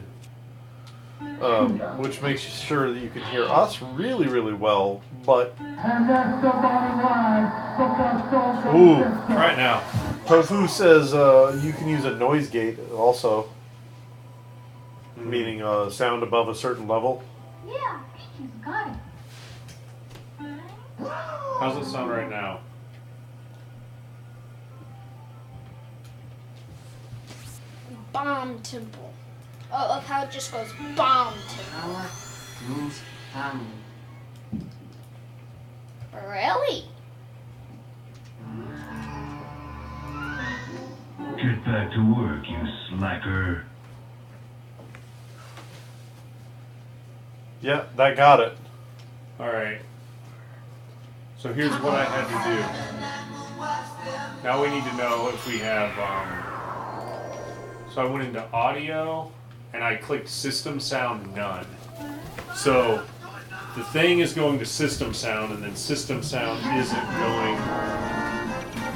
which makes sure that you can hear us really, really well, but... And that's the bottom line. Because Stone Cold Ooh, Stone. Right now. Tofu says you can use a noise gate also, meaning sound above a certain level. Yeah, Peaches got it. How's it sound right now? Bomb temple. Oh, of how it just goes bomb temple. Power means family. Really? Get back to work, you slacker. Yeah, that got it. Alright. So here's what I had to do. Now we need to know if we have, so I went into audio and I clicked system sound none. So the thing is going to system sound and then system sound isn't going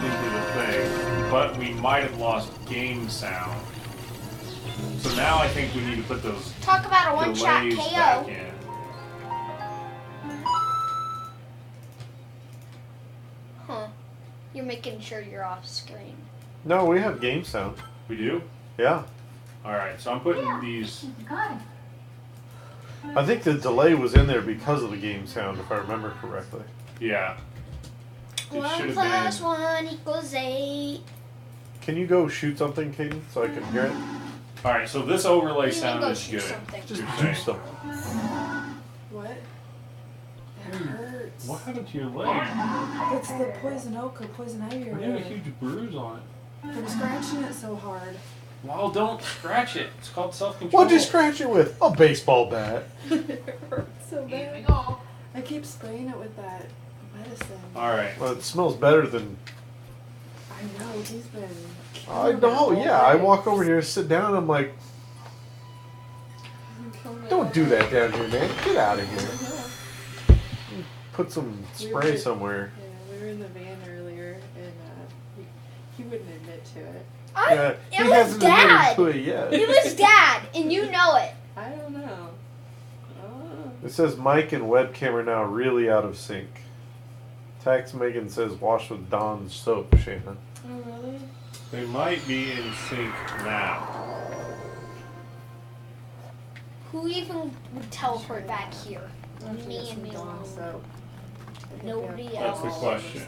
into the thing. But we might have lost game sound. So now I think we need to put those Talk about a one-shot delays KO. back in. Huh. You're making sure you're off screen. No, we have game sound. We do? Yeah. Alright, so I'm putting these. Peaches got it. I think the delay was in there because of the game sound, if I remember correctly. Yeah. It 1 should plus have 1 equals 8. Can you go shoot something, Kaden, so I can hear it? been. Alright, so this overlay You can sound go is shoot good. something. Just You're do saying. something. What? It hurts. What happened to your leg? It's the poison oak or poison ivy or You have a whatever. huge bruise on it. From scratching it so hard. Well, don't scratch it. It's called self-control. What'd you scratch it with? A baseball bat. It hurts so bad. I keep spraying it with that medicine. Alright. Well, it smells better than... I know, he's been... I know, yeah. I walk over here, sit down, I'm like, don't do that down here, man. Get out of here. Put some spray somewhere. Yeah, we were in the van earlier, and he wouldn't admit to it. Yeah, It he was hasn't Dad. admitted to it yet. It was Dad, and you know it. I don't know. Oh. It says mic and webcam are now really out of sync. Tax Megan says wash with Dawn's soap, Shannon. Oh, really? They might be in sync now. Who even would teleport back here? Me and me alone. So, Nobody That's the else. question.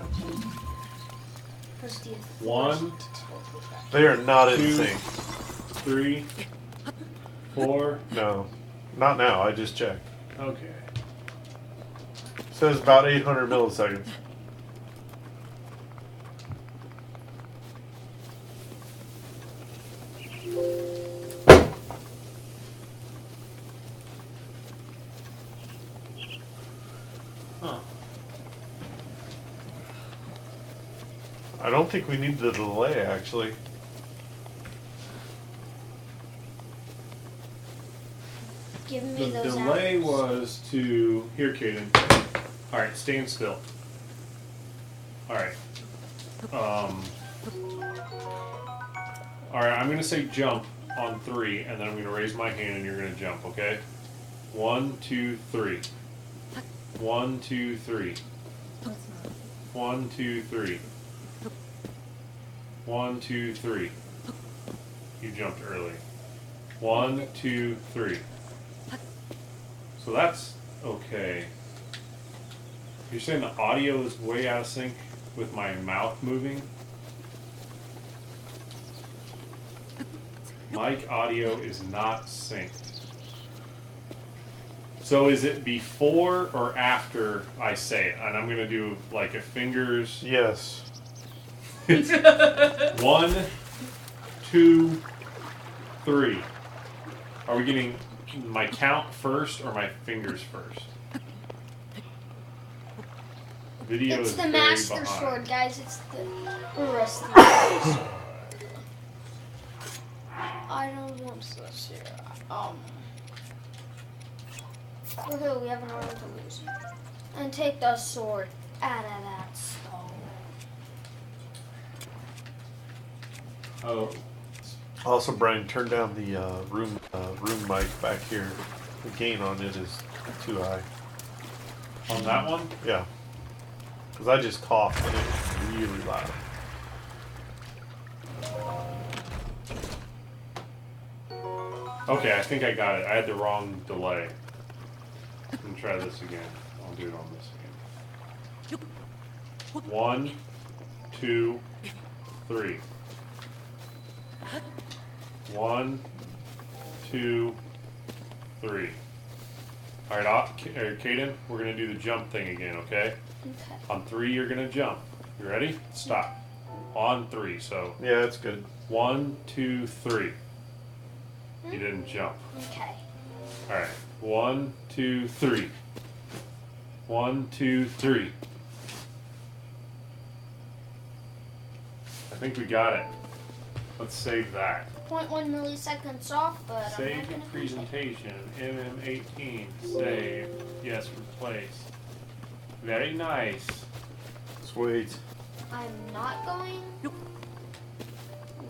Where's the 1, They are not in 2, sync. 3, 4. No. Not now, I just checked. Okay. It says about 800 milliseconds. Huh. I don't think we need the delay, actually. Give me The those delay apples. was to... Here, Caden. Alright, stand still. Alright. Alright, I'm going to say jump on 3, and then I'm going to raise my hand and you're going to jump, okay? 1, 2, 3. 1, 2, 3. 1, 2, 3. 1, 2, 3. You jumped early. 1, 2, 3. So that's okay. You're saying the audio is way out of sync with my mouth moving? Mic audio is not synced. So is it before or after I say it? And I'm going to do like a fingers. Yes. 1, 2, 3. Are we getting my count first or my fingers first? Video It's is the very Master behind. Sword, guys. It's the rest of the sword. I don't want this here. Okay, we have an arm to lose. And take the sword out of that stone. Oh. Also, Brian, turn down the room mic back here. The gain on it is too high. On that one? Yeah. Because I just coughed and it was really loud. Okay, I think I got it. I had the wrong delay. Let me try this again. I'll do it on this again. 1, 2, 3. 1, 2, 3. Alright, Caden, we're going to do the jump thing again, okay? Okay. On 3, you're going to jump. You ready? Stop. On 3, so. Yeah, that's good. 1, 2, 3. You didn't jump. Okay. Alright. 1, 2, 3. 1, 2, 3. I think we got it. Let's save that. 0.1 milliseconds off, but I'm Save not gonna presentation. MM18. Save. Yes, replace. Very nice. Sweet. I'm not going.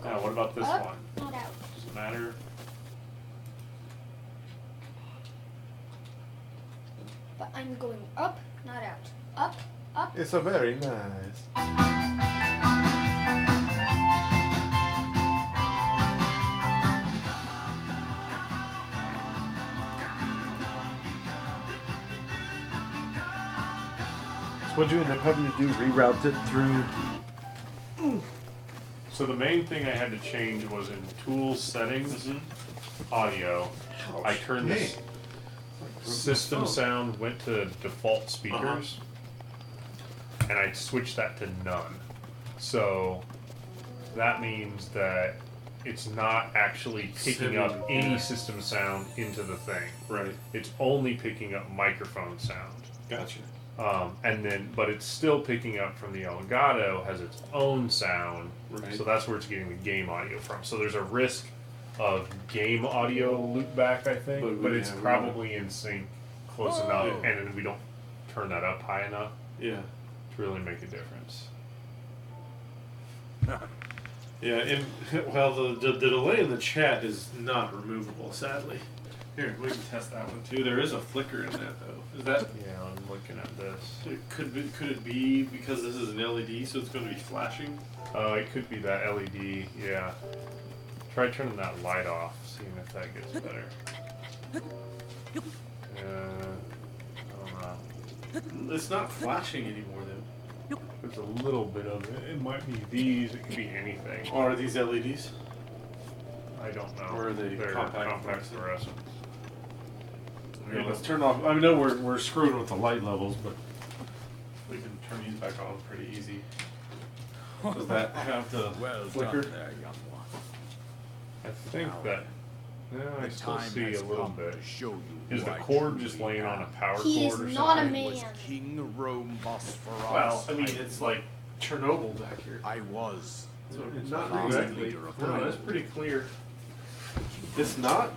Now, what about this up, one? not out. Doesn't matter. But I'm going up, not out. Up, up. It's a very nice. So what'd you end up having to do? Reroute it through? So the main thing I had to change was in Tools Settings, Audio. I turned this system sound, went to default speakers, and I switched that to none. So that means that it's not actually picking up any system sound into the thing. Right. It's only picking up microphone sound. Gotcha. But it's still picking up from the Elgato, has its own sound. Right. So that's where it's getting the game audio from. So there's a risk of game audio loopback, I think, but it's probably in sync close enough, and then we don't turn that up high enough. Yeah. To really make a difference. Yeah, and well, the delay in the chat is not removable, sadly. Here, we can test that one too. There is a flicker in that though. Is that? Yeah, I'm looking at this. Could it be because this is an LED, so it's going to be flashing? It could be that LED. Yeah. Try turning that light off, seeing if that gets better. I don't know. It's not flashing anymore though. There's a little bit of it. It might be these. It could be anything. Or are these LEDs? I don't know. Or are they They're compact fluorescent. Okay, let's turn off. I know we're screwing with the light levels, but we can turn these back on pretty easy. Does that have the flicker? Done there, young one. I think that. No, I still time see has a little come bit. to show you Is who the I cord just truly laying on a am. power He cord or is not a something? man. Was King Rome Bosphoros. Well, I mean, it's like Chernobyl back here. I was. So It's not not exactly. leader of No, the that's pretty clear. It's not.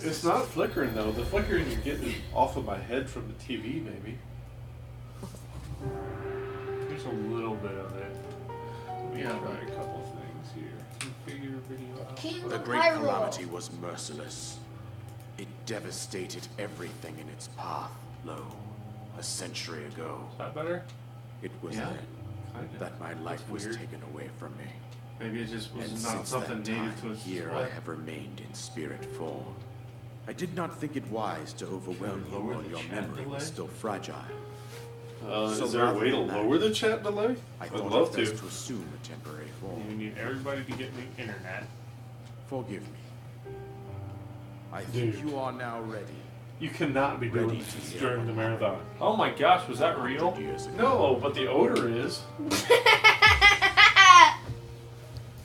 It's not flickering though. The flickering you're getting off of my head from the TV, maybe. There's a little bit of it. We have a couple of things here. Configure video output. The great calamity was merciless. It devastated everything in its path, lo, a century ago. Is that better? It was Yeah, then kinda. that my life was weird. taken away from me. Maybe it just was And not since something that native time, to us. here I have remained in spirit form. I did not think it wise to overwhelm you lower while the your chat memory delay? was still fragile. Is there a rather way to than that, lower the chat delay? I I'd thought love it best to. to assume a temporary form. We need everybody to get the internet. Forgive me. I think Dude. you are now ready. You cannot be doing Ready this to hear during the about marathon. Oh my gosh, was that real? 100 years ago. No, but the odor is.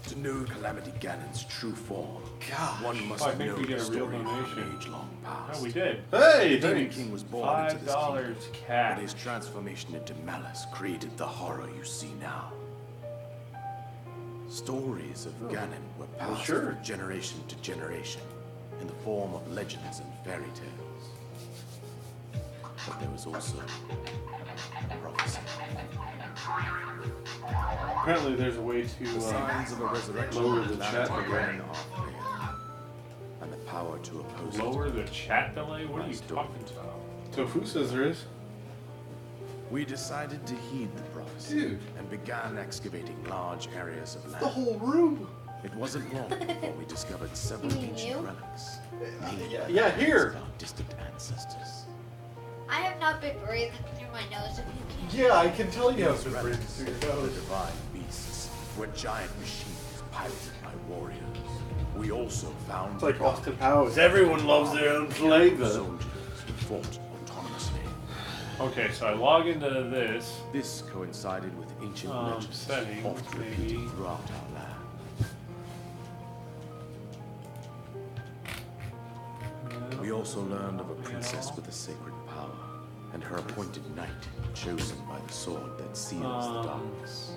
To know Calamity Ganon's true form, Gosh. one must I think know we get the a real story from donation. an age-long past. Oh, we did. Hey, The Demon thanks. King was born into this $5 kingdom, cash. but his transformation into malice created the horror you see now. Stories of Ganon were passed sure. from generation to generation in the form of legends and fairy tales. But there was also prophecy. Apparently, there's a way The to signs of a resurrection lower of the Ganon chat are delay. clear, and the power to oppose Lower it. the chat delay? What are you Nice door. talking about? Tofu says there is. We decided to heed the prophecy Dude. and began excavating large areas of land. The whole room. It wasn't long before we discovered several You mean ancient you? relics. Yeah, here. Of our distant ancestors. I have not been breathing through my nose if you can't. Yeah, I can tell you have These some breathing relics, through the your nose. divine beasts, were giant machines piloted by warriors. We also found It's like Austin Powers. Everyone loves their own flavor. soldiers who fought autonomously. Okay, so I log into this. This coincided with ancient legends settings, oft maybe. repeated throughout our land. We also learned of a princess with a sacred power, and her appointed knight, chosen by the sword that seals the darkness.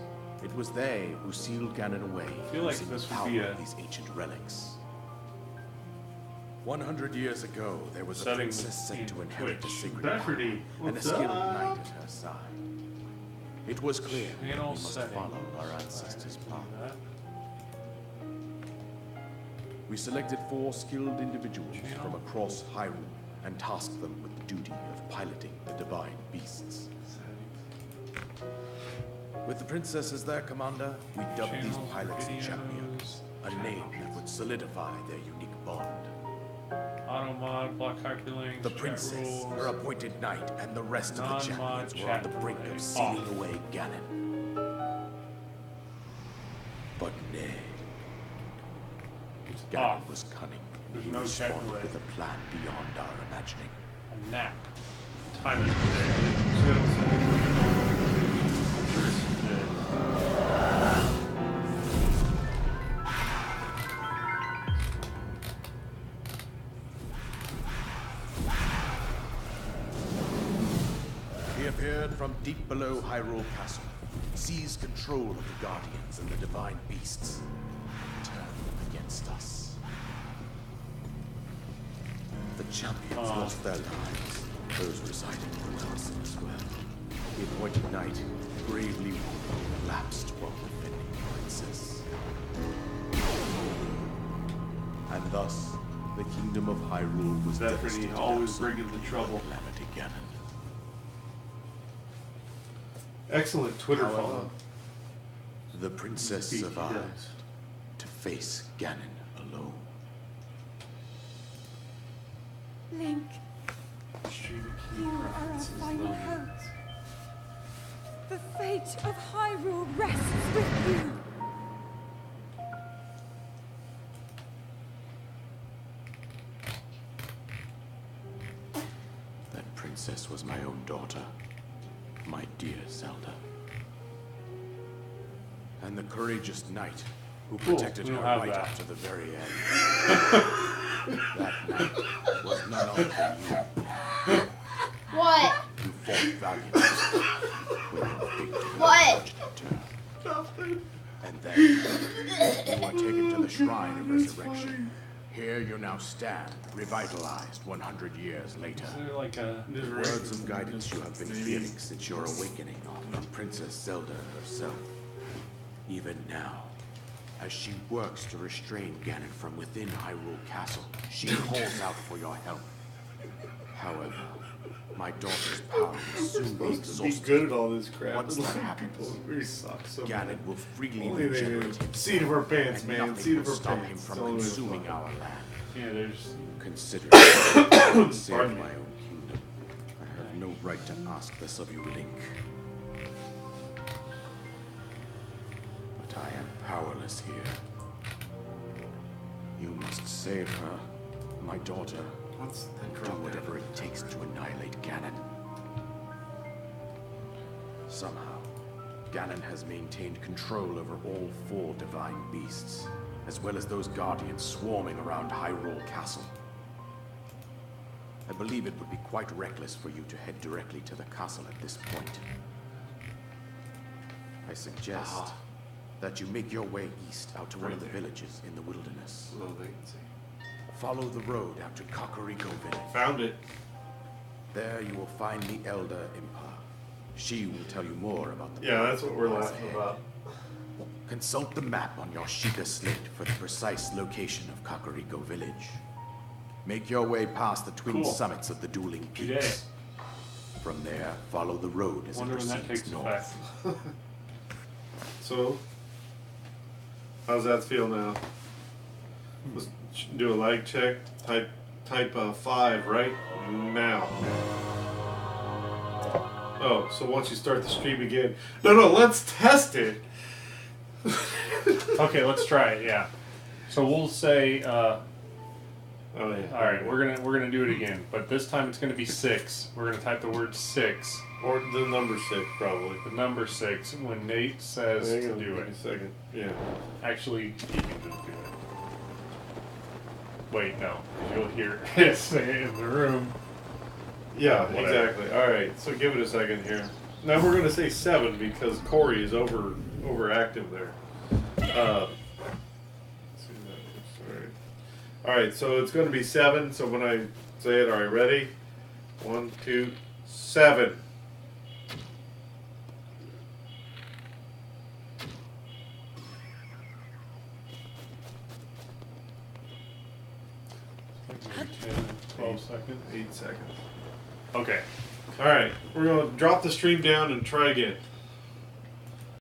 It was they who sealed Ganon away feel like using this the would power be of a- these ancient relics. 100 years ago, there was a Settings princess sent to in inherit a Twitch. sacred power Rafferty, and a what's skilled up? knight at her side. It was clear that we Channel must settings. follow our ancestors' path. That. We selected 4 skilled individuals Channel. from across Hyrule and tasked them with the duty of piloting the divine beasts. With the princess as their commander, we dubbed these Channels, pilots videos, champions, a name that would solidify their unique bond. Auto mod, block hyperlinks, The chat princess, rules. her appointed knight, and the rest of the Non-mod champions were on chat the brink delay of sealing off. away Ganon. But nay. Ganon off. was cunning. There's He no chat responded delay. with a plan beyond our imagining. A nap. Time is today. He appeared from deep below Hyrule Castle, seized control of the Guardians and the Divine Beasts, and turned them against us. The champions lost their lives, those residing in the castle as well. The appointed knight, bravely wounded, lapsed while defending the princess. And thus, the kingdom of Hyrule was Rafferty devastated always absolutely bringing the by trouble. Calamity Ganon. Excellent Twitter However, follow. the princess Speak, survived yes. to face Ganon alone. Link, Stream key you are our preferences final loaded. hope. The fate of Hyrule rests with you. That princess was my own daughter, my dear Zelda. And the courageous knight who Cool, protected we her don't have right that. up to the very end. That knight was none other than you. What? You fought valiantly when your fate What? approached your turn. And then you are taken to the Shrine of Resurrection. Here you now stand, revitalized 100 years later. Like a The words of guidance you have been feeling since your awakening are from Princess Zelda herself. Even now, as she works to restrain Ganon from within Hyrule Castle, she calls out for your help. However, my daughter's power will soon be exhausted. Good at all this crap. Once that happens, We suck so Ganon bad. will freely Only they regenerate do. himself, Seat of our pants, and man. nothing Seat of will our stop pants. him from It's only consuming fucking- our land. Yeah, there's. Consider it. Save Pardon my me. own kingdom. I have no right to ask this of you, Link. But I am powerless here. You must save her, my daughter. What's the And do drop whatever it takes to annihilate Ganon. Somehow, Ganon has maintained control over all 4 divine beasts, as well as those guardians swarming around Hyrule Castle. I believe it would be quite reckless for you to head directly to the castle at this point. I suggest that you make your way east out to one of the villages in the wilderness. Low latency. Follow the road out to Kakariko Village. Found it. There you will find the Elder Impa. She will tell you more about the Yeah, that's what we're paths laughing ahead. about. Consult the map on your Sheikah slate for the precise location of Kakariko Village. Make your way past the twin Cool. summits of the dueling Today. peaks. From there, follow the road as it Wonder when that proceeds takes north. effect. So, how's that feel now? Let's do a lag check. Type 5 right now. Oh, so once you start the stream again. No, let's test it. Okay, let's try it. Yeah. So we'll say. Oh yeah. All right, we're gonna do it again, but this time it's gonna be 6. We're gonna type the word 6. Or the number 6, probably. The number 6 when Nate says to do Give me it. a second. Yeah. Actually, you can just do it. Wait, no, 'cause you'll hear it say it in the room. Yeah, Whatever. exactly. All right, so give it a second here. Now we're going to say 7 because Corey is overactive there. Let's see that. All right, so it's going to be 7. So when I say it, all right, ready? 1, 2, 7. Like maybe 10, 12 seconds. 8 seconds. Okay. All right, we're going to drop the stream down and try again.